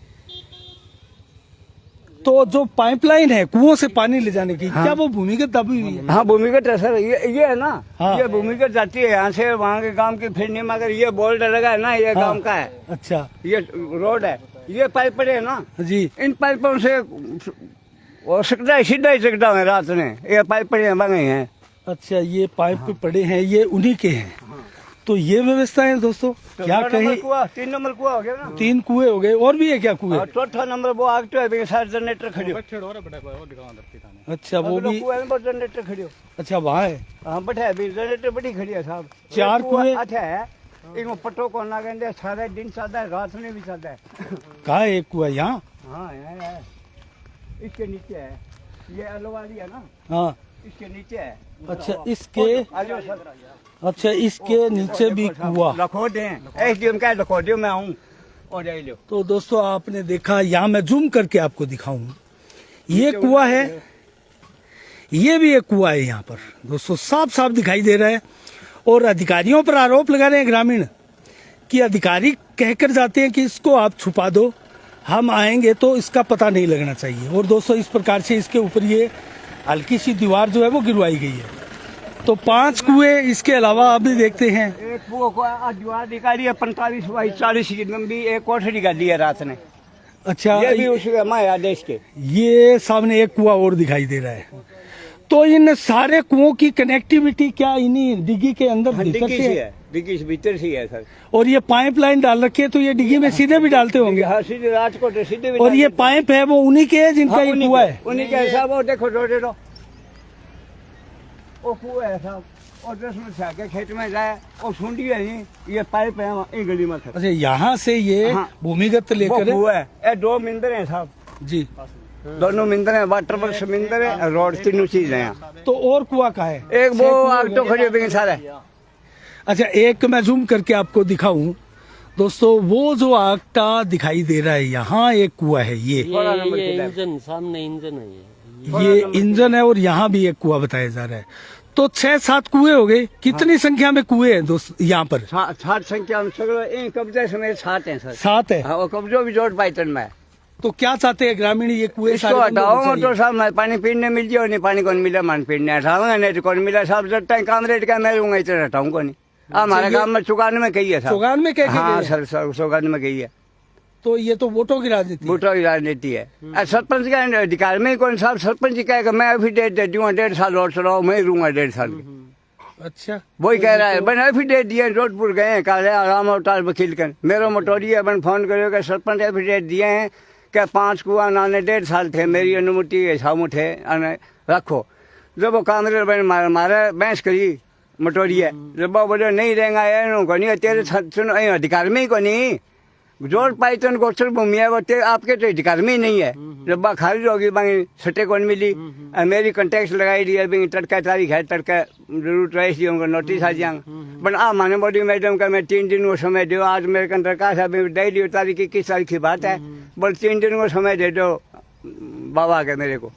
A: तो जो पाइपलाइन है कुओं से पानी ले जाने की, क्या वो भूमिगत दबी हुई है?
B: हाँ, भूमिगत है सर। ये है ना,
A: हाँ।
B: ये भूमिगत जाती है यहाँ से वहाँ के गांव की फिरनी में। अगर ये बोल्ट लगा है ना, ये
A: हाँ।
B: गांव का है,
A: अच्छा
B: ये रोड है, ये पाइप पड़े है ना,
A: जी,
B: इन पाइपों से हो सकता है सीधा ही सकता है रात में। ये पाइप पड़े हैं, बने हैं।
A: अच्छा, ये पाइप पे पड़े हैं, ये उन्हीं के हैं। तो ये व्यवस्था है दोस्तों, क्या कहें।
B: 3 नंबर कुआं हो गया ना,
A: 3 कुएं हो गए, और भी है क्या कुएं?
B: और चौथा नंबर वो आगतो है, सारे जनरेटर खड़े हो।
A: अच्छा, वो भी,
B: जनरेटर खड़े हो।
A: अच्छा वहाँ है।
B: हाँ, बैठा है जनरेटर बड़ी खड़ी है साहब।
A: 4 कुएं।
B: अच्छा है, इनको पट्टो को ना कहते, सारा दिन चलता है, रात में भी चलता है।
A: कहाँ है एक कुआं? यहाँ।
B: हाँ, यहाँ है, इसके नीचे है। ये अलवारी है ना,
A: हाँ
B: इसके नीचे है।
A: अच्छा इसके
B: आ जाओ सर।
A: अच्छा इसके नीचे भी कुआ।
B: रखो दें, एसडीएम का रखो दे, मैं आऊँ और ले लो।
A: तो दोस्तों आपने देखा, यहाँ मैं जूम करके आपको दिखाऊं, ये कुआ है, ये भी एक कुआ है यहाँ पर दोस्तों, साफ साफ दिखाई दे रहा है। और अधिकारियों पर आरोप लगा रहे हैं ग्रामीण कि अधिकारी कहकर जाते हैं कि इसको आप छुपा दो, हम आएंगे तो इसका पता नहीं लगना चाहिए। और दोस्तों इस प्रकार से इसके ऊपर ये हल्की सी दीवार जो है वो गिरवाई गई है। तो 5 कुएं इसके अलावा अभी देखते हैं।
B: एक कुआ को आज जो अधिकारी है 45 बाई 40 की लंबी एक कोठरी का दी है रात ने।
A: अच्छा
B: ये भी उसके हमारे आदेश के।
A: ये सामने एक कुआ और दिखाई दे रहा है। तो इन सारे कुओं की कनेक्टिविटी क्या इन्हीं डिग्गी के अंदर भीतर
B: डिग्गी
A: से
B: से
A: है?
B: है, डिग्गी से भीतर से है सर।
A: और ये पाइपलाइन डाल रखी है, तो ये डिग्गी में सीधे भी डालते होंगे।
B: हाँ सीधे राजकोट है, सीधे भी
A: और ये
B: डाल देते।
A: पाइप है वो उन्हीं के है जिनका
B: हाँ,
A: ये
B: उन्हीं
A: कुआ
B: के-
A: है।
B: उन्हीं के साहब, वो देखो रोडे रो, वो कुआ है साहब। और 10 मिनट से आके खेत में जाए और सुंडी है, ये पाइप है वहाँ, इन गली में सर।
A: अच्छा यहाँ से ये
B: हाँ।
A: भूमिगत
B: वो
A: लेकर
B: कुआ है, ये 2 मिंदर हैं साहब,
A: जी।
B: दोनों मिंदर हैं, वाटर वर्क्स मिंदर है, रोड तीनों चीज है यहाँ।
A: तो और कुआ का है?
B: एक वो आग तो खड़ी है सारे।
A: अच्छा एक मैं जूम करके आपको दिखाऊं दोस्तों, वो जो आगटा दिखाई दे रहा है यहाँ एक कुआ है, ये
C: इंजन सामने इंजन है
A: ये इंजन है। और यहाँ भी एक कुआ बताया जा रहा है। तो 6-7 कुएं हो गए। कितनी संख्या में कुएं हैं दोस्त यहाँ पर?
B: 60 संख्या में सगळं इन कब्जे समेत 7 हैं सर।
A: 7 है।
B: हाँ, वो कब्जो भी जोड़ पाइटन में है।
A: तो क्या चाहते हैं ग्रामीण, ये कुएं
B: इसको
A: सारे बंद होने
B: हटाओ
A: चाहिए?
B: तो साहब मैं पानी पीने मिल जाओ, नहीं पानी कौन मिला, मान पीने हटाऊंगा, नहीं तो कौन मिला साहब। जब तक काम रेट का मैं लूंगा इतना हटाऊं को नहीं। हमारे काम में चुकान में कही है साहब।
A: चुगान में क्या
B: हाँ
A: कह
B: सर सर चुकान में कही है।
A: तो ये तो वोटों की राजनीति है।
B: बूटो की राजनीति है। सरपंच का अधिकार में कौन साहब, सरपंच जी कहेगा मैं अभी डेट दे दूंगा, 1.5 साल और चलाओ, मैं लूंगा 1.5 साल की।
A: अच्छा
B: वही कह रहा है, बन एफिडेट दिए, जोधपुर गए हैं, कहा आराम अवतार वकील कर मेरो मोटोरी है, बन फोन करो कि सरपंच एफिडेट दिए हैं कि 5 कुआ नाने 1.5 साल थे, मेरी अनुमति है सामू थे अने रखो। जब वो कामरे बन मारे बहस करी मोटोरी है, जब वो बोले नहीं रहेगा ये तेरे सुनो अधिकार में ही को नहीं, जोड़ पाई तो गोचर भूमि है वो आपके तो अधिकार में ही नहीं है। जब बा खारिज होगी बाकी सटे कौन मिली, मेरी कंटेक्ट लगाई दी है, तड़का तारीख है, तड़का जरूर रईस दी उनको नोटिस आ जाएंगे। बट आ माने बोली मैडम का मैं 3 दिन को समय दो, आज मेरे कंटर का साहब दे दियो तारीख 21 तारीख की बात है, बोल 3 दिन को समय दे दो बाबा के मेरे को,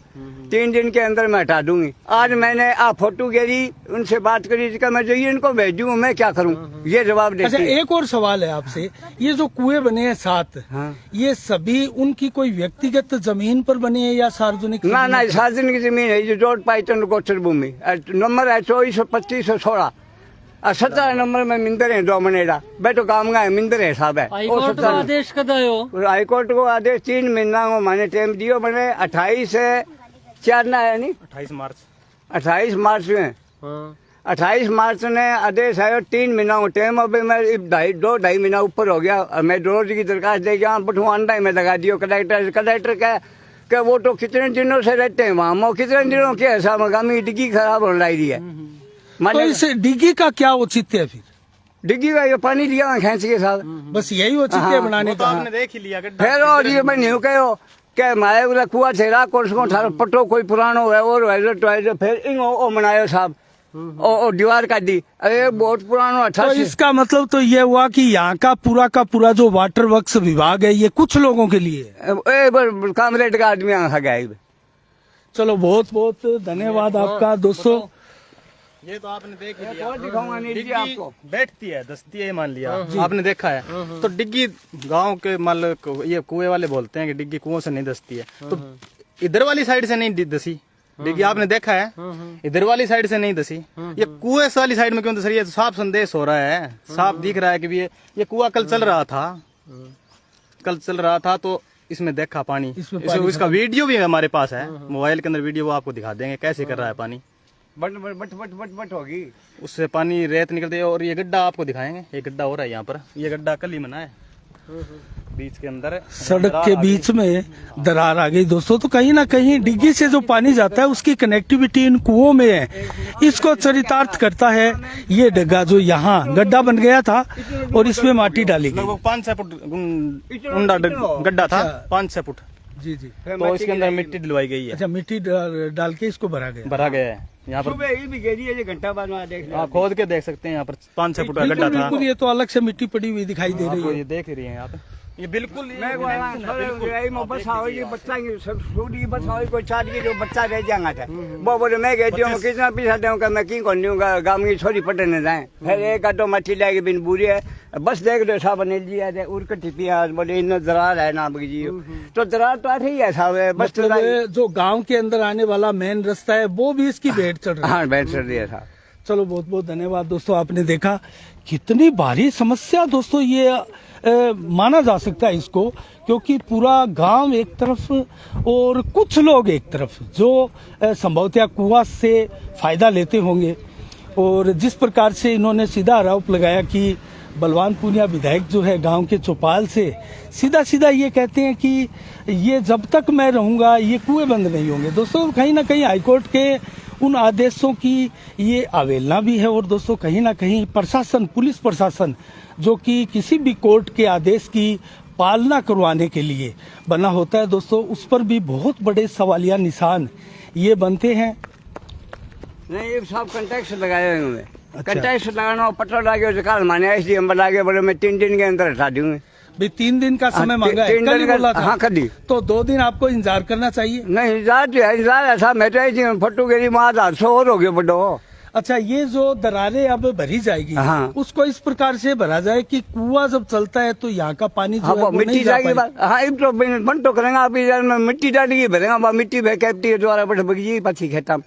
B: 3 दिन के अंदर मैं हटा दूंगी। आज मैंने आ फोटो गेरी उनसे बात करी, इसका मैं जो इनको भेज दूँ मैं क्या करूँ, ये जवाब
A: अच्छा
B: देती है।
A: एक और सवाल है आपसे, ये जो कुएं बने हैं 7,
B: हाँ।
A: ये सभी उनकी कोई व्यक्तिगत जमीन पर बने हैं या सार्वजनिक?
B: ना ना सार्वजनिक की जमीन है, जो जोड़ पाइटन गोचर भूमि, नंबर है 242516 और 17 नंबर में मिंदर है 2 मनेड़ा बैठो काम का है, मिंदर है साहब है।
C: हाईकोर्ट का आदेश कद आयो?
B: हाईकोर्ट को आदेश 3 महीना को मैंने टाइम दियो, मैंने 28 से 4 ना है नहीं
D: 28 मार्च
B: 28 मार्च में 28 मार्च ने आदेश आयो, 3 महीना को टाइम। अभी मैं 2-2.5 महीना ऊपर हो गया, मैं रोज की दरखास्त दे गया, बटू अंडा में लगा दियो। कलेक्टर का वो तो कितने दिनों से रहते हैं वहाँ, वो कितने दिनों के हिसाब में डिग्गी खराब हो रही है।
A: तो इस डिग्गी का क्या औचित्य है फिर?
B: डिग्गी का ये पानी लिया खींच के साहब,
A: बस यही औचित्य है बनाने
D: वो तो
A: का?
D: आपने देख ही लिया गड्ढा।
B: फिर और ये मैं नहीं कहो क्या मारे वाला कुआ छेड़ा कोर्स को थारो पटो कोई पुरानो है और है जो फिर इन ओ मनायो साहब ओ दीवार काट दी। अरे बहुत पुरानो अच्छा
A: तो इसका मतलब तो ये हुआ कि यहाँ का पूरा जो वाटर वर्क्स विभाग है ये कुछ लोगों के लिए है।
B: कामरेड का आदमी आ गया।
A: चलो बहुत बहुत धन्यवाद आपका दोस्तों।
D: ये तो आपने देख ही लिया।
B: और दिखाऊंगा नहीं जी
D: डिग्गी
B: आपको।
D: बैठती है, दस्ती है, मान लिया आपने देखा है। तो डिग्गी गांव के मान लो ये कुएं वाले बोलते हैं कि डिग्गी कुओं से नहीं दसती है, तो इधर वाली साइड से नहीं दसी डिग्गी, आपने देखा है इधर वाली साइड से नहीं दसी, ये कुएं वाली साइड में क्यों दस रही है? तो साफ संदेश हो रहा है, साफ दिख रहा है कि ये कुआं कल चल रहा था, तो इसमें देखा पानी, इसका वीडियो भी हमारे पास है, मोबाइल के अंदर वीडियो, वो आपको दिखा देंगे कैसे कर रहा है पानी।
B: But but but but but but होगी
D: उससे पानी रेत निकलती है। और ये गड्ढा आपको दिखाएंगे, ये गड्ढा हो रहा है यहाँ पर, ये गड्ढा कल ही बना है बीच के अंदर,
A: सड़क के बीच में दरार आ गई दोस्तों। तो कहीं ना कहीं डिग्गी से जो पानी जाता है उसकी कनेक्टिविटी इन कुओं में है, इसको चरितार्थ करता है ये डग्गा जो यहाँ गड्ढा बन गया था और इसमें माटी डाली गई।
D: लगभग 5-6 फुट ऊंडा गड्ढा था, 5-6 फुट।
A: जी जी।
D: तो इसके अंदर मिट्टी डलवाई गई है,
A: अच्छा, मिट्टी डाल के इसको भरा गया।
D: भरा गया है। यहाँ पर
B: सुबह ही भी गिरी है, घंटा बाद में देख
D: आप खोद के देख सकते हैं, यहाँ पर 5-6 फुट का
A: बिल्कुल
D: गड्ढा था।
A: बिल्कुल, ये तो अलग से मिट्टी पड़ी हुई दिखाई दे रही
D: आपको
A: है।
D: ये देख रही हैं आप, ये बिल्कुल
B: मैं बस आओगी बच्चा छोटी बस आओगी कोई चार की जो बच्चा रह जाएगा था वो बोले मैं कहती हूँ कितना पीछा दूंगा मैं की कौन दूंगा गाँव की छोरी पटने जाए फिर एक आटो मच्छी लाएगी बिन बुरी है बस देख दो साहब ने लिया है उड़ कटी पिया बोले इन दरार है ना जी तो दरार तो आठ ही है साहब बस तो
A: मतलब जो गांव के अंदर आने वाला मेन रास्ता है वो भी इसकी भेंट चढ़ रहा है।
B: हाँ बैठ चढ़ रही है साहब।
A: चलो बहुत बहुत धन्यवाद दोस्तों, आपने देखा कितनी भारी समस्या दोस्तों ये माना जा सकता है इसको, क्योंकि पूरा गांव एक तरफ और कुछ लोग एक तरफ जो संभवतः कुआं से फायदा लेते होंगे। और जिस प्रकार से इन्होंने सीधा आरोप लगाया कि बलवान पूनिया विधायक जो है गांव के चौपाल से सीधा सीधा ये कहते हैं कि ये जब तक मैं रहूंगा ये कुएं बंद नहीं होंगे। दोस्तों कहीं ना कहीं हाईकोर्ट के उन आदेशों की ये अवहेलना भी है। और दोस्तों कहीं ना कहीं प्रशासन, पुलिस प्रशासन जो कि किसी भी कोर्ट के आदेश की पालना करवाने के लिए बना होता है दोस्तों, उस पर भी बहुत बड़े सवालिया निशान ये बनते हैं।
B: नहीं ये सब कंटेक्ट लगाए हुए हैं। कंटेक्ट लगाना पट्टा डागे तो काल माने इसलिए हम लागे बोले मैं 3 दिन के अंदर हटा दूंगा
A: भाई 3 दिन का समय
B: हाँ,
A: मांगा है,
B: 3
A: कल ही
B: दिन का-
A: बोला था।
B: हाँ, कल ही।
A: तो 2 दिन आपको इंतजार करना चाहिए।
B: नहीं इंतजार जो है इंतजार ऐसा मैं तो ऐसी फट्टू गिरी माँ हादसा और हो गया बड़ो।
A: अच्छा, ये जो दरारें अब भरी जाएगी
B: हाँ।
A: उसको इस प्रकार से भरा जाए कि कुआं जब चलता है तो यहाँ का पानी जो
B: हाँ
A: है
B: वो
A: वो
B: मिट्टी
A: नहीं जा
B: जाएगी
A: पाएगी।
B: हाँ अब तो बन तो करेंगे आप इधर में मिट्टी डालेगी भरेगा वहाँ मिट्टी भर कैप्टी के द्वारा बैठ बगी पक्षी खेता में।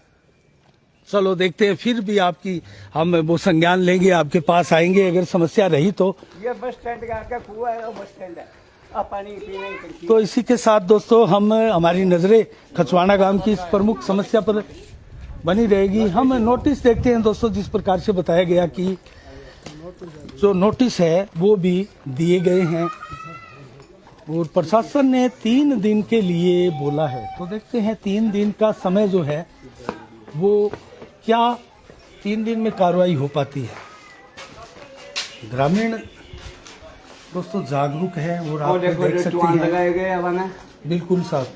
A: चलो देखते हैं, फिर भी आपकी हम वो संज्ञान लेंगे, आपके पास आएंगे अगर समस्या रही तो।
B: ये बस स्टैंड का आगे कुआं है वो बस स्टैंड है अब पानी पीने की टंकी।
A: तो इसी के साथ दोस्तों हम हमारी नजरें खचवाना गांव की इस प्रमुख समस्या पर बनी रहेगी। हम नोटिस देखते हैं दोस्तों, जिस प्रकार से बताया गया कि जो नोटिस है वो भी दिए गए हैं और प्रशासन ने 3 दिन के लिए बोला है। तो देखते हैं 3 दिन का समय जो है वो क्या 3 दिन में कार्रवाई हो पाती है। ग्रामीण दोस्तों जागरूक है और आप
B: देखो
A: देख
B: जो
A: सकते
B: टुआन
A: हैं।
B: लगाए गए अब ना
A: बिल्कुल साहब,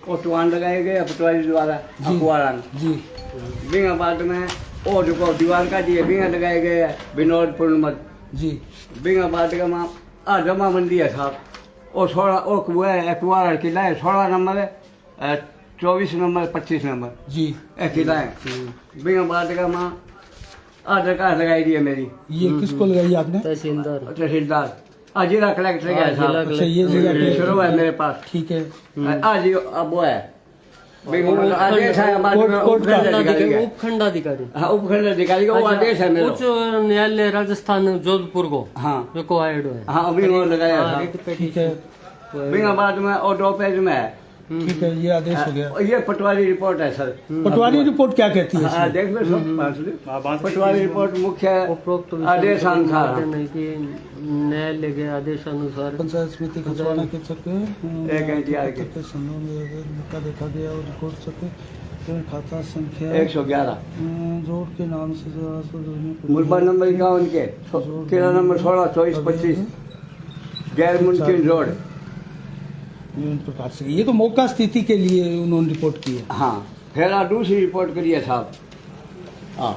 B: वो टुआन लगाए गए पटवारी द्वारा अखबार
A: जी
B: बिंगा बाद में और जो दीवार का दिए बिंगा लगाए गए विनोद पूर्णमत
A: जी
B: बिंगा बाद का माँ जमा मंदी है साहब और 16 और कुआ है अखबार किला है 16 नंबर है 24 नंबर 25 नंबर
A: जी।
B: एक किला है बिंगा बाद का माँ आधार कार्ड लगाई दी है मेरी
A: ये किसको लगाई आपने?
C: तहसीलदार
B: तहसीलदार जिला कलेक्टर गया साहब
A: अच्छा, ये जिला कलेक्टर।
B: शुरू है मेरे पास
A: ठीक है।
B: आज अब वो है बिंगा आदेश है बाद में
A: कोर्ट का
B: उपखंडाधिकारी है।
C: उपखंडाधिकारी
B: हाँ उपखंड अधिकारी का वो आदेश है मेरा
C: उच्च न्यायालय राजस्थान जोधपुर को
B: हाँ
C: रिक्वायर्ड है।
B: हाँ अभी वो लगाया
C: हाँ,
B: है
C: रिट
A: ठीक
C: पेटिशन।
A: है,
B: बिंगा बाद में और 2 पेज में है
A: ठीक है, ये आदेश हो गया।
B: ये पटवारी रिपोर्ट है सर
A: पटवारी रिपोर्ट क्या कहती है
B: हाँ
A: इसमें?
B: देख लो सब पटवारी रिपोर्ट मुख्य
C: उपरोक्त
B: आदेश अनुसार
C: नहीं कि न्यायालय के आदेशानुसार
A: पंचायत समिति खचवाना के चक्के
B: एक एनटीआर के
A: संदर्भ में अगर मौका देखा गया और रिकॉर्ड चक्के खाता संख्या
B: 111
A: जोड़ के नाम से
B: मुरबा नंबर 51 के किला नंबर 16 24 25 गैर मुमकिन रोड
A: विभिन्न प्रकार से। ये तो मौका स्थिति के लिए उन्होंने रिपोर्ट की है।
B: हाँ फिर दूसरी रिपोर्ट करिए साहब हाँ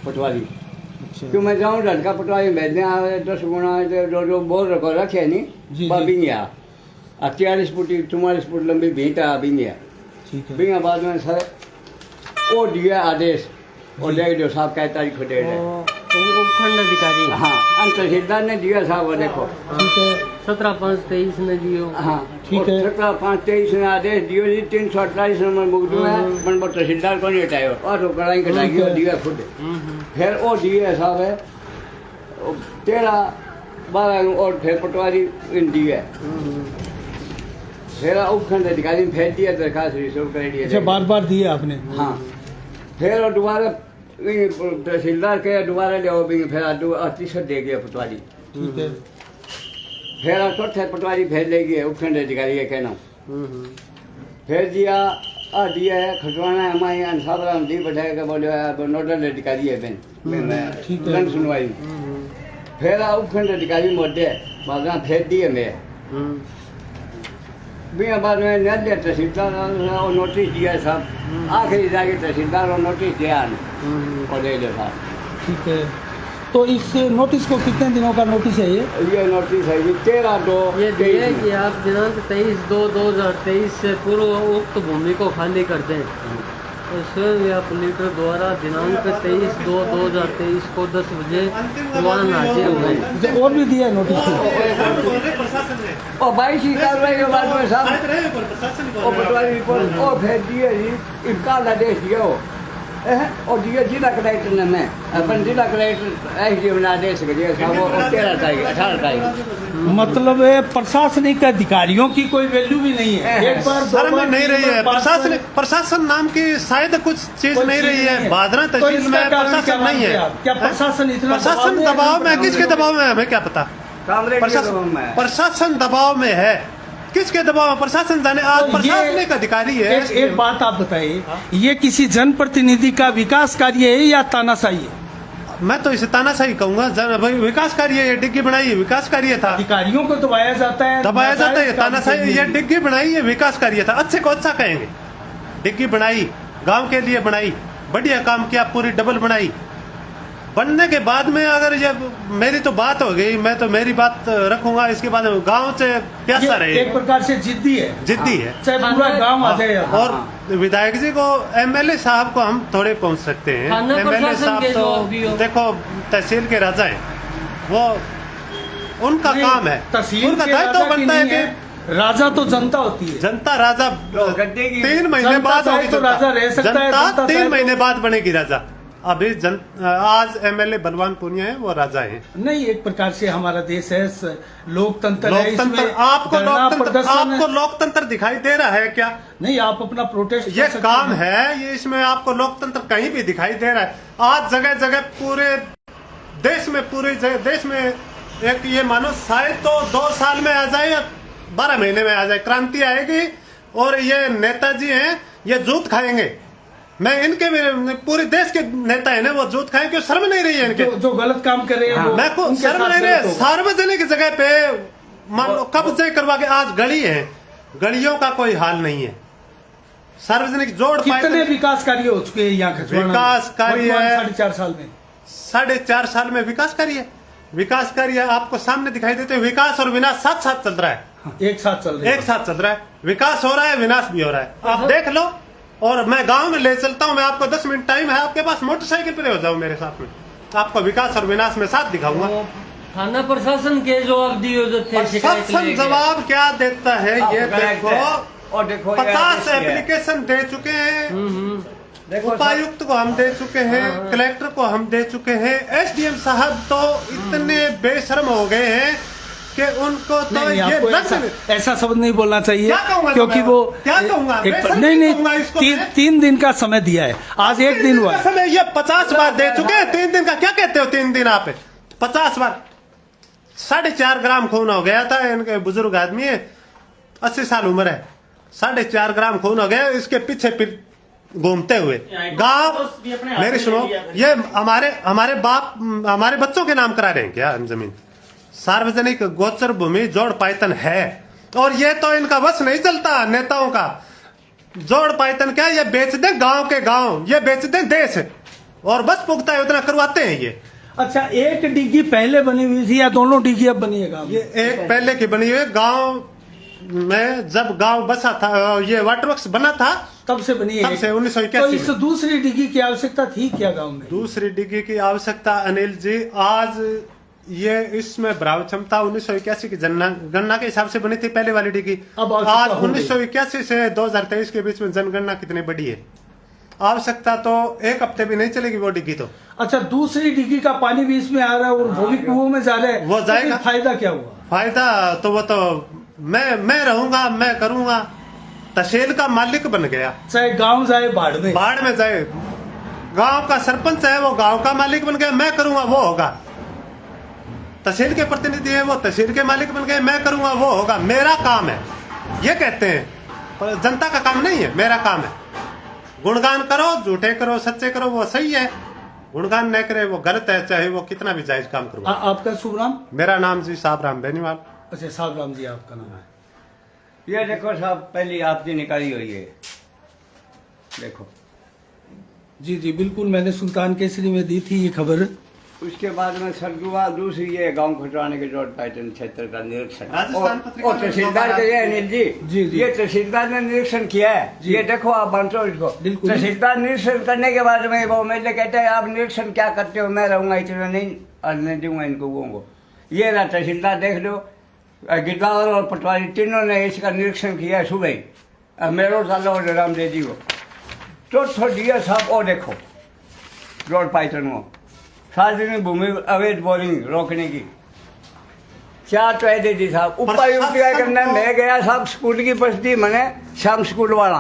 B: पटवारी
A: अच्छा
B: क्यों मैं जाऊँ लड़का पटवारी भेजने आए 10 गुना जो बोल रखो रखे
A: जी,
B: नहीं बिंगिया 43 फुट 44 फुट लंबी भीटा बिंगिया
A: ठीक है।
B: बिंगा बाद में सर वो दिया आदेश और देख दो साहब क्या तारीख को दे रहे
C: उपखंडाधिकारी
B: हाँ तहसीलदार ने दिया साहब वो देखो
A: ठीक है
C: 17/5/23 ने दियो।
B: हाँ
A: ठीक है।
B: 17/5/23 ने आदेश दियो जी 328 नंबर मुकदू है पर वो तहसीलदार को नहीं हटायो और तो कड़ाई कटाई वो दिया खुद फिर वो दिया साहब है 13-12 और फिर पटवारी दिया फिर उपखंड अधिकारी ने भेज दिया दरखास्त रिसीव कर दिया
A: अच्छा, बार बार दिए आपने?
B: हाँ फिर और दोबारा तहसीलदार के दोबारा ले फिर तीसरा दे गया पटवारी
A: ठीक है।
B: फिर चौथे पटवारी भेज लेगी उपखंड अधिकारी के कहना फिर दिया है खटवाना हमारे अंसाबरा दी बैठाएगा बोले नोडल अधिकारी है
A: ठीक है।
B: मैं सुनवाई फिर उपखंड अधिकारी मोटे बाद फिर दिए मैं बिना बाद में नद्य तहसीलदार और नोटिस दिया साहब, आखिरी जाके तहसीलदार और नोटिस दिया और ले लो साहब।
A: ठीक है, तो इस नोटिस को कितने दिनों का नोटिस है
B: ये नोटिस है ये 13/2
C: ये दिया है कि आप दिनांक 23/2/2023 से पूर्व उक्त भूमि को खाली कर दें। तो स्वयं या पॉलिटर द्वारा दिनांक 23/2/2023 को 10 बजे वाहन हाजिर हुए।
A: जो और भी दिया है नोटिस को?
B: और 22 की कार्रवाई के बाद में साहब और पटवारी रिपोर्ट और फिर दिए जी इनका आदेश दिया हो और दिया जिला कलेक्टर ने मैं अपन जिला कलेक्टर एसडीएम ने आदेश दिया साहब वो 13 तारीख 18 तारीख।
A: मतलब प्रशासनिक अधिकारियों की कोई वैल्यू भी नहीं है। एक बार दो
G: सर में
A: बार,
G: नहीं
A: तीन
G: रही
A: बार,
G: है
A: पांच
G: प्रशासन
A: बार,
G: प्रशासन नाम की शायद कुछ चीज
A: कोई
G: नहीं
A: चीज
G: रही है।
A: है।
G: भादरा
A: तो
G: तहसील
A: इसका
G: में
A: कारण क्या
G: प्रशासन नहीं
A: मानते हैं
G: है।
A: आप? क्या प्रशासन इतना
G: प्रशासन
A: दबाव
G: दबाव में
A: है?
G: है, किसके दबाव में है हमें क्या पता। प्रशासन दबाव में है, किसके दबाव में प्रशासन जाने। आज
A: तो ये
G: प्रशासनिक अधिकारी है।
A: एक बात आप बताइए, ये किसी जनप्रतिनिधि का विकास कार्य है या तानाशाही है?
G: मैं तो इसे तानाशाही कहूंगा। भाई विकास कार्य ये डिग्गी बनाई विकास कार्य था,
A: अधिकारियों को दबाया जाता है,
G: दबाया जाता है।
A: नाजायज काम
G: तानाशाही
A: के
G: ये
A: लिए।
G: डिग्गी बनाई ये विकास कार्य था। अच्छे को अच्छा कहेंगे, डिग्गी बनाई गांव के लिए बनाई, बढ़िया काम किया, पूरी डबल बनाई। बनने के बाद में अगर ये मेरी तो बात हो गई, मैं तो मेरी बात रखूंगा। इसके बाद गांव से प्यासा
A: ये
G: रहे,
A: एक प्रकार से जिद्दी है,
G: जिद्दी है।
A: चाहे पूरा गांव आ जाए।
G: और विधायक जी को, एमएलए साहब को हम थोड़े पहुंच सकते हैं।
C: थाना
G: एमएलए
C: प्रशासन
G: साहब
C: के जो
G: तो
C: भी हो।
G: देखो तहसील के राजा हैं, वो उनका
A: नहीं,
G: काम है,
A: तहसील
G: उनका
A: के
G: दायित्व
A: राजा की
G: बनता है
A: नहीं
G: कि
A: राजा तो जनता होती है।
G: जनता राजा
B: गद्दे की
G: 3 महीने
A: जनता
G: बाद
A: चाहे
G: होगी।
A: तो राजा रह सकता है,
G: जनता
A: जनता
G: 3
A: चाहे
G: महीने
A: तो-
G: बाद बनेगी राजा। अभी आज एमएलए बलवान पूनिया है, वो राजा है।
A: नहीं, एक प्रकार से हमारा देश है, लोकतंत्र है,
G: लोकतंत्र
A: इसमें
G: आपको
A: धरना
G: लोकतंत्र
A: प्रदर्शन
G: आपको लोकतंत्र दिखाई दे रहा है क्या?
A: नहीं, आप अपना प्रोटेस्ट
G: ये
A: कर सकते
G: काम
A: हैं।
G: है, ये इसमें आपको लोकतंत्र कहीं भी दिखाई दे रहा है। आज जगह जगह पूरे देश में देश में एक ये मानो शायद तो 2 साल में आ जाए या 12 महीने में आ जाए, क्रांति आएगी और ये नेताजी हैं, ये जूत खाएंगे। मैं इनके भी पूरे देश के नेता है ना, वो जूत खाएंगे। क्यों शर्म नहीं रही है इनके?
A: जो गलत काम कर रहे हैं वो
G: मैं को
A: उनके
G: शर्म
A: साथ
G: नहीं
A: गलत
G: रहे।
A: होगा।
G: सार्वजनिक जगह पे मान लो कब्जे करवा के, आज गली है, गलियों का कोई हाल नहीं है। सार्वजनिक जोड़
A: कितने विकास कार्य हो चुके हैं यहाँ खजवाड़ा में?
G: विकास कार्य
A: वर्तमान
G: है।
A: 4.5 साल में
G: 4.5 साल में विकास कार्य, विकास कार्य आपको सामने दिखाई देते हैं। विकास और विनाश साथ साथ चल रहा है,
A: एक साथ चल रहे हैं।
G: एक साथ चल रहा है। विकास हो रहा है, विनाश भी हो रहा है। आप देख लो, और मैं गांव में ले चलता हूं। मैं आपको 10 मिनट टाइम है आपके पास, मोटरसाइकिल पे हो जाओ मेरे साथ में, आपको विकास और विनाश में साथ दिखाऊंगा।
C: वो थाना प्रशासन के जवाब दिए जो थे शिकायत
G: प्रशासन
C: लेके।
G: जवाब क्या देता है ये
B: करेक्ट
G: देखो।
B: है। और देखो
G: 50 एप्लीकेशन दे चुके हैं,
B: देखो
G: उपायुक्त को हम दे चुके हैं, कलेक्टर को हम दे चुके हैं। एसडीएम साहब तो इतने बेशर्म हो गए हैं कि उनको तो
A: नहीं,
G: ये
A: आपको
G: लक्ष्य
A: ऐसा शब्द नहीं बोलना चाहिए,
G: क्या कहूंगा
A: क्योंकि
G: मैं?
A: वो
G: क्या कहूंगा? बेशर्म
A: नहीं
G: नहीं कहूंगा इसको
A: नहीं,
G: मैं।
A: 3 दिन का समय दिया है, आज 1 दिन हुआ है।
G: समय ये 50 बार दे चुके हैं। 3 दिन का क्या कहते हो? 3 दिन आप 50 बार। 4.5 ग्राम खून हो गया था इनके, बुजुर्ग आदमी है, 80 साल उम्र है, 4.5 ग्राम खून हो गया इसके पीछे फिर घूमते हुए गांव। मेरी सुनो, ये हमारे बाप हमारे बच्चों के नाम करा रहे हैं क्या जमीन? सार्वजनिक गोचर भूमि जोड़ पायतन है, और ये तो इनका बस नहीं चलता नेताओं का। जोड़ पायतन क्या, ये बेच दे गांव के गांव, ये बेच दे देश, और बस पुख्ता योजना करवाते हैं ये।
A: अच्छा, एक डिग्गी पहले बनी हुई थी या दोनों डिग्गी अब बनी है गाँव में?
G: ये एक पहले की बनी हुई है। गांव में जब गांव बसा था, ये वाटर वर्क्स बना था,
A: तब से बनी
G: तब
A: है।
G: से 1981
A: तो इस
G: में।
A: दूसरी डिग्गी की आवश्यकता थी क्या गांव में?
G: दूसरी डिग्गी की आवश्यकता अनिल जी, आज ये इसमें भराव क्षमता 1981 की जनगणना के हिसाब से बनी थी पहले वाली डिग्गी।
A: अब आवश्यकता
G: आज
A: हो गई।
G: 1981 से 2023 के बीच में जनगणना कितनी बड़ी है? आवश्यकता तो 1 हफ्ते भी नहीं चलेगी वो डिग्गी तो।
A: अच्छा, दूसरी डिग्गी का पानी भी इसमें आ रहा है और वो भी कुओं में जा रहा है,
G: वो
A: तो
G: जाएगा।
A: फिर फायदा क्या हुआ?
G: फायदा तो वो तो मैं रहूंगा, मैं करूंगा। तहसील का मालिक बन गया,
A: चाहे गांव जाए बाढ़ में,
G: बाढ़ में जाए। गांव का सरपंच है, वो गांव का मालिक बन गया, मैं करूंगा वो होगा। तहसील के प्रतिनिधि है, वो तहसील के मालिक बन गए, मैं करूंगा वो होगा। मेरा काम है ये कहते हैं, पर जनता का काम नहीं है, मेरा काम है। गुणगान करो, झूठे करो, सच्चे करो, वो सही है। गुणगान नहीं करे वो गलत है, चाहे वो कितना भी जायज काम करो।
A: आपका शुभ नाम?
G: मेरा नाम जी साहब राम बेनीवाल।
A: अच्छा, साहब राम जी आपका नाम है।
B: ये देखो साहब, पहली आपकी निकाली हुई है, देखो।
A: जी जी बिल्कुल, मैंने सुल्तान केसरी में दी थी ये खबर।
B: उसके बाद में सरगुआ दूसरी ये गांव खटवाने के रोड पैटर्न क्षेत्र का निरीक्षण,
G: राजस्थान पत्रिका
B: और तहसीलदार का ये अनिल
A: जी,
B: जी,
A: जी।
B: ये तहसीलदार ने निरीक्षण किया है,
A: जी।
B: ये देखो आप बांटो इसको।
A: बिल्कुल।
B: तहसीलदार निरीक्षण करने के बाद में वो मेरे कहते हैं आप निरीक्षण क्या करते हो, मैं रहूंगा इतना नहीं दूंगा इनको वो। ये रहा तहसीलदार, देख लो, गिरदावर और पटवारी तीनों ने इसका निरीक्षण किया है सुबह ही, मेरो सालो और रामदेव जी को तो दिया साहब। और देखो रोड पैटर्न वो सार्वजनिक भूमि अवैध बोरिंग रोकने की 4 टॉय दे दी साहब। उपायुक्त क्या करना, मैं गया साहब स्कूल की बस्ती मैंने शाम स्कूल वाला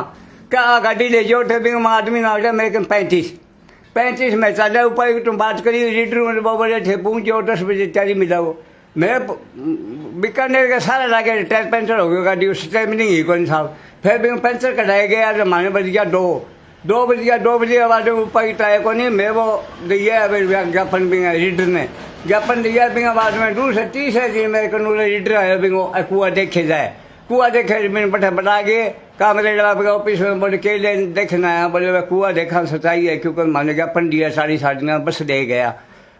B: क्या गाड़ी ले जाओ टेबिंग में आदमी ना हो मेरे 35 में चला। उपायुक्त तुम बात करी रीडर में बोले थे पहुँचे 10 बजे तैयारी मिला वो। मैं बीकानेर का सारा लागे टायर पंचर हो गया गाड़ी, उस टाइम नहीं ही कौन साहब। फिर भी पंचर कटाया गया तो माने बज गया 2 बजे के बाद उपायुक्त आया को नहीं। मैं वो दिया ज्ञापन भी रीडर ने ज्ञापन दिया भी बाद में 2 से 30 है मेरे को रीडर आया भी कुआ देखे जाए। कुआ देखे मैंने बटा बता के कामरेड ऑफिस में बोले के लिए देखना है, बोले कुआ देखा सच्चाई है क्योंकि मैंने ज्ञापन दिया सारी में बस दे गया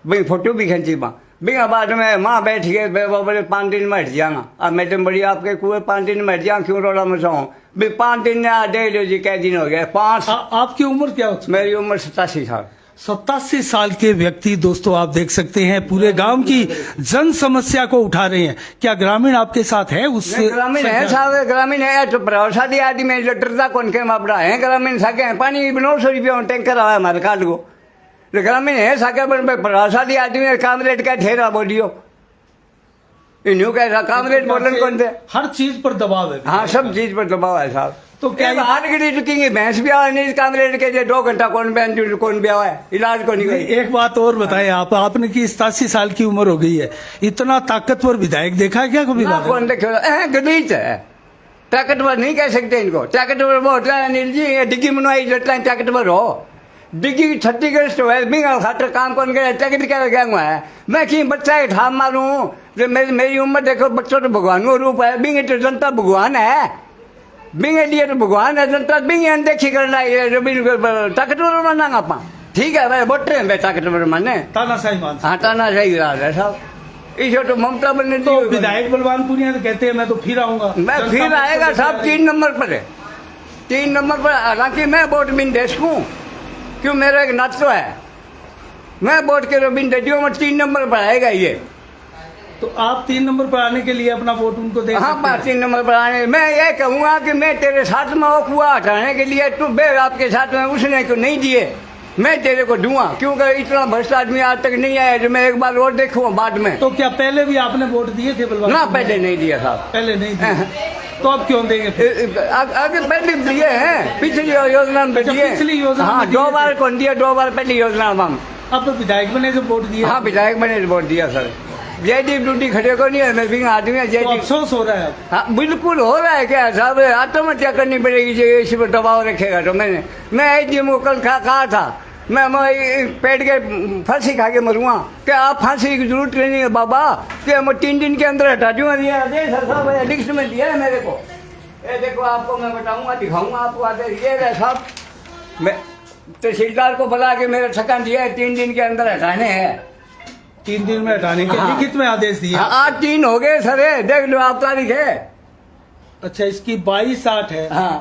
B: भाई, फोटो भी खींची बिंगा बाद में माँ बैठ गए बोले 5 दिन में हट जाना। अब मैडम बड़ी आपके कुएं 5 दिन में हट जाऊँ क्यों रोड़ा मचाऊँ भाई, 5 दिन दे लो जी, कै दिन हो गए 5।
A: आपकी उम्र क्या होती है?
B: मेरी उम्र 87 साल।
A: 87 साल के व्यक्ति दोस्तों आप देख सकते हैं पूरे गांव की जन समस्या को उठा रहे हैं। क्या ग्रामीण आपके साथ है? उससे
B: ग्रामीण है साहब, ग्रामीण है तो प्रभावशाली आदमी डरता कौन के मापड़ा है। ग्रामीण साके हैं पानी 900 रुपया टैंकर आया हमारे काल को, तो ग्रामीण है साके पर प्रभावशाली आदमी कामरेड का ठेरा बोलियो इन कह कामरेड बोलन कौन थे।
A: हर चीज पर दबाव है।
B: हाँ सब चीज पर दबाव है साहब।
A: तो क्या
B: हार गई चुकेंगे भैंस भी आवा नहीं कामरेड के 2 घंटा कौन बहन कौन ब्याह है, इलाज को नहीं गई।
A: एक बात और बताएं आपने कि 87 साल की उम्र हो गई है, इतना ताकतवर विधायक देखा है क्या कभी?
B: कौन देखे गलीच है, ताकतवर नहीं कह सकते इनको। ताकतवर वो होता है अनिल जी, ये डिग्गी मनवाई जटला ताकतवर हो, डिग्गी छत्तीसगढ़ है बिंगा खातर काम कौन करे टैकेट क्या गया हुआ है। मैं कि बच्चा के ठाम मारूं जो मेरी उम्र देखो, बच्चों तो भगवान का रूप है, बिंगे तो जनता भगवान है, बिंगे लिए तो भगवान है जनता, बिंगे अनदेखी करना है ताकतवर माना आप ठीक है भाई, बोट रहे हैं ताकतवर माने
A: तानाशाही मान।
B: हाँ तानाशाही राज है साहब। इसे तो ममता बनने
A: तो विधायक बलवानपुरिया तो कहते हैं मैं तो फिर आऊंगा।
B: मैं फिर आएगा साहब 3 नंबर पर है, 3 नंबर पर। हालांकि मैं वोट बिन दे सकूँ क्यों, मेरा एक नातो है, मैं वोट के बिन दे दियो, मैं 3 नंबर पर आएगा ये।
A: तो आप 3 नंबर पर आने के लिए अपना वोट उनको दे
B: हाँ
A: सकते हैं।
B: 3 नंबर पर आने। मैं ये कहूँगा कि मैं तेरे साथ में वो कुआ हटाने के लिए तू बे आपके साथ में उसने को नहीं दिए, मैं तेरे को दूंगा क्योंकि इतना भ्रष्ट आदमी आज तक नहीं आया जो मैं एक बार और देखूँ बाद में।
A: तो क्या पहले भी आपने वोट दिए थे बलवान?
B: ना पहले नहीं दिया साहब,
A: पहले नहीं दिए तो अब क्यों देंगे फिर?
B: आगे पहले दिए हैं, पिछली योजना में दिए।
A: पिछली योजना
B: हाँ
A: में
B: 2 बार कौन दिया, 2 बार पहली योजना में हम।
A: अब तो विधायक बने जो वोट दिया।
B: हाँ विधायक बने वोट दिया सर। जयदीप ड्यूटी खड़े को नहीं है, मैं भी आदमी है
A: तो
B: जयदीप।
A: अफसोस हो रहा है।
B: हाँ बिल्कुल हो रहा है क्या साहब, आत्महत्या करनी पड़ेगी जो इसी पर दबाव रखेगा। तो मैं एजीएम को कल कहा था मैं पेट के फांसी खा के मरूंगा, क्या आप फांसी की जरूरत नहीं है बाबा, कि मैं 3 दिन के अंदर हटा दूंगा। साहब लिस्ट में दिया है मेरे को, ये देखो आपको मैं बताऊंगा दिखाऊंगा आपको आदेश ये है साहब। मैं तहसीलदार को बुला के मेरा ठकान दिया है 3 दिन के अंदर हटाने हैं।
A: 3 दिन में हटाने के लिखित में आदेश दिया।
B: आज 3 हो गए सर, देख लो आप तारीख है।
A: अच्छा इसकी 22/8 है।
B: हाँ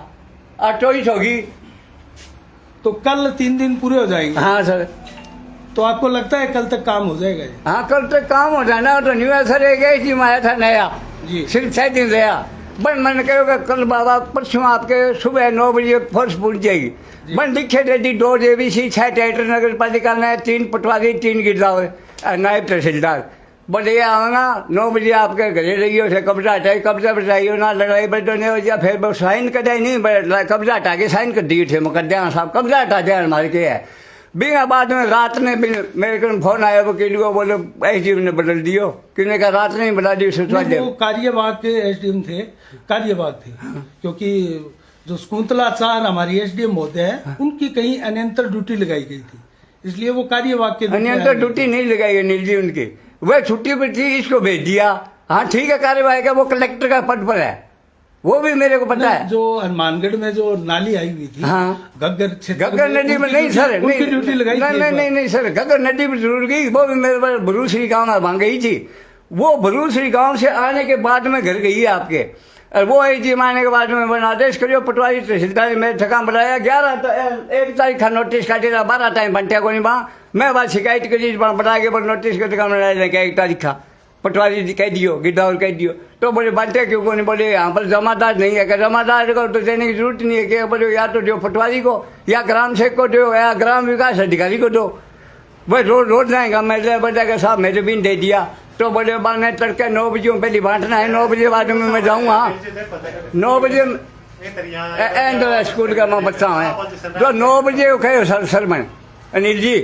B: 28 होगी,
A: तो कल 3 दिन पूरे हो जाएंगे।
B: हाँ सर।
A: तो आपको लगता है कल तक काम हो जाएगा?
B: हाँ कल तक काम हो जाना तो नहीं हुआ सर। एक टीम आया था नया
A: जी,
B: सिर्फ 6 दिन रहा, बट मैंने कहा कल बाबा परसों आपके सुबह 9 बजे फोर्स पहुंच जाएगी। बन लिखे रेडी 2 JBC 6 ट्रैक्टर नगर पालिका में 3 पटवारी 3 गिरदावर नायब तहसीलदार बोले ये आऊँगा 9 बजे आपके घरे रहिए, उसे कब्जा हटाई, कब्जा बचाइए ना, लड़ाई बड़ो नहीं हो जाए। फिर वो साइन कटाई नहीं, कब्जा हटा के साइन कर दिए थे मुकदमा साहब, कब्जा हटा दिया हमारे के है। बिना बाद में रात में मेरे को फोन आया वकील को, बोले SDM ने बदल दियो, किन्होंने कहा रात नहीं बदला दी।
A: वो कार्यवाहक के SDM थे, कार्यवाहक थे, क्योंकि जो शकुंतला चार हमारी SDM होते हैं उनकी कहीं अनियंत्रण ड्यूटी लगाई गई थी, इसलिए वो कार्यवाहक के।
B: अनियंत्रण ड्यूटी नहीं लगाई नील जी उनकी, वह छुट्टी पर थी, इसको भेज दिया। हाँ ठीक है कार्यवाही का, वो कलेक्टर का पद पर है, वो भी मेरे को पता है।
A: जो हनुमानगढ़ में जो नाली आई हुई थी,
B: हाँ।
A: गग्गर क्षेत्र
B: गग्गर नदी में नहीं सर,
A: उनकी ड्यूटी लगाई थी एक बार।
B: नहीं सर, गग्गर नदी में जरूर गई, वो भी मेरे पास भरूसरी गाँव में वहाँ गई थी। वो भरूसरी गाँव से आने के बाद में घर गई है आपके, और वो आई थी आने के बाद में बना आदेश करियो पटवारी तहसीलदार में ठका बनाया 1 तारीख का नोटिस काटे 12 टाइम बनते को नहीं वहाँ मैं बात शिकायत करी बना के नोटिस के ठका बनाया 1 तारीख का पटवारी कह दियो गिद्दा और कह दियो। तो बोले बनते क्यों को नहीं, बोले यहाँ पर जमादार नहीं है, कि जमादार को तो देने की जरूरत नहीं है, कि बोले या तो दो पटवारी को या ग्राम सेवक को दो या ग्राम विकास अधिकारी को दो। भाई रोज जाएगा मैं बताएगा साहब मेरे भी दे दिया। तो बोले मैं तड़के 9 बजे पहले बांटना है, 9 बजे बाद में मैं जाऊँगा, 9 बजे स्कूल का मैं बच्चा है जो 9 बजे कहो सर मैं अनिल जी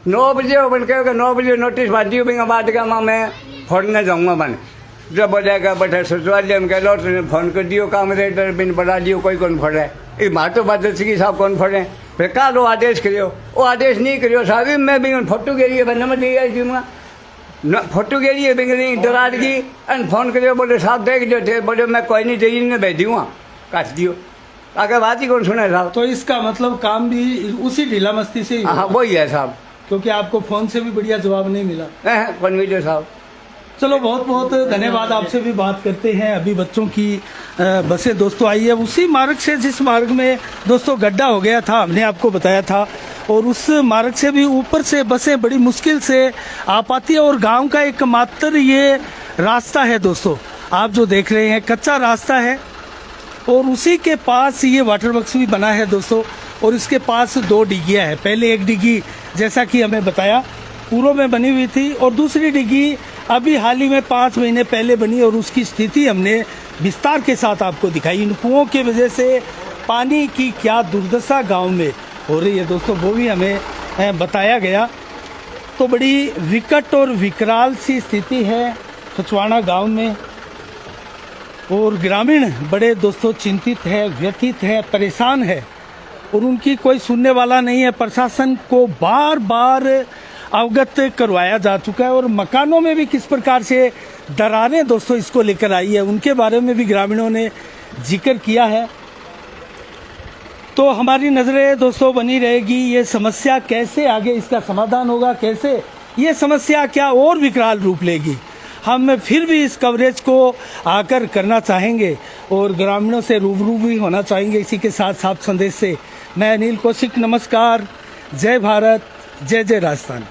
B: 9 बजे बन कहो 9 बजे नोटिस बांधी बाद का मैं फोड़ने जाऊँगा बन। जब बोलेगा बैठे सचिवालय में कह लो फोन कर दियो काम रेडर बिन बढ़ा दियो कोई कौन फोड़े, ये मातो बात की साहब कौन फोड़े, फिर का लो आदेश करियो, वो आदेश नहीं करियो साहब मैं भी फोटो के लिए नंबर दिया दूंगा फोटो के लिए बिगड़ी डरा दी एंड फोन करियो, बोले साहब देख जो थे, बोले मैं कोई नहीं चाहिए ने भेज दूँगा काट दियो, आगे बात ही कौन सुने साहब।
A: तो इसका मतलब काम भी उसी ढीला मस्ती से ही
B: हाँ वही है साहब,
A: क्योंकि आपको फोन से भी बढ़िया जवाब नहीं मिला।
B: कौन वीडियो साहब।
A: चलो बहुत बहुत धन्यवाद, आपसे भी बात करते हैं। अभी बच्चों की बसें दोस्तों आई है उसी मार्ग से जिस मार्ग में दोस्तों गड्ढा हो गया था, हमने आपको बताया था, और उस मार्ग से भी ऊपर से बसें बड़ी मुश्किल से आ पाती है, और गांव का एकमात्र ये रास्ता है दोस्तों, आप जो देख रहे हैं कच्चा रास्ता है, और उसी के पास ये वाटर बॉक्स भी बना है दोस्तों, और इसके पास 2 डिग्गियाँ हैं। पहले एक डिग्गी जैसा कि हमें बताया पूर्व में बनी हुई थी, और दूसरी डिग्गी अभी हाल ही में 5 महीने पहले बनी, और उसकी स्थिति हमने विस्तार के साथ आपको दिखाई। इन कुओं की वजह से पानी की क्या दुर्दशा गांव में हो रही है दोस्तों, वो भी हमें बताया गया। तो बड़ी विकट और विकराल सी स्थिति है खचवाना गांव में, और ग्रामीण बड़े दोस्तों चिंतित है, व्यथित है, परेशान है, और उनकी कोई सुनने वाला नहीं है। प्रशासन को बार बार अवगत करवाया जा चुका है, और मकानों में भी किस प्रकार से दरारें दोस्तों इसको लेकर आई है उनके बारे में भी ग्रामीणों ने जिक्र किया है। तो हमारी नज़रें दोस्तों बनी रहेगी, ये समस्या कैसे आगे इसका समाधान होगा, कैसे ये समस्या क्या और विकराल रूप लेगी, हम फिर भी इस कवरेज को आकर करना चाहेंगे और ग्रामीणों से रूबरू भी होना चाहेंगे। इसी के साथ साफ संदेश से मैं अनिल कौशिक, नमस्कार, जय भारत, जय जय राजस्थान।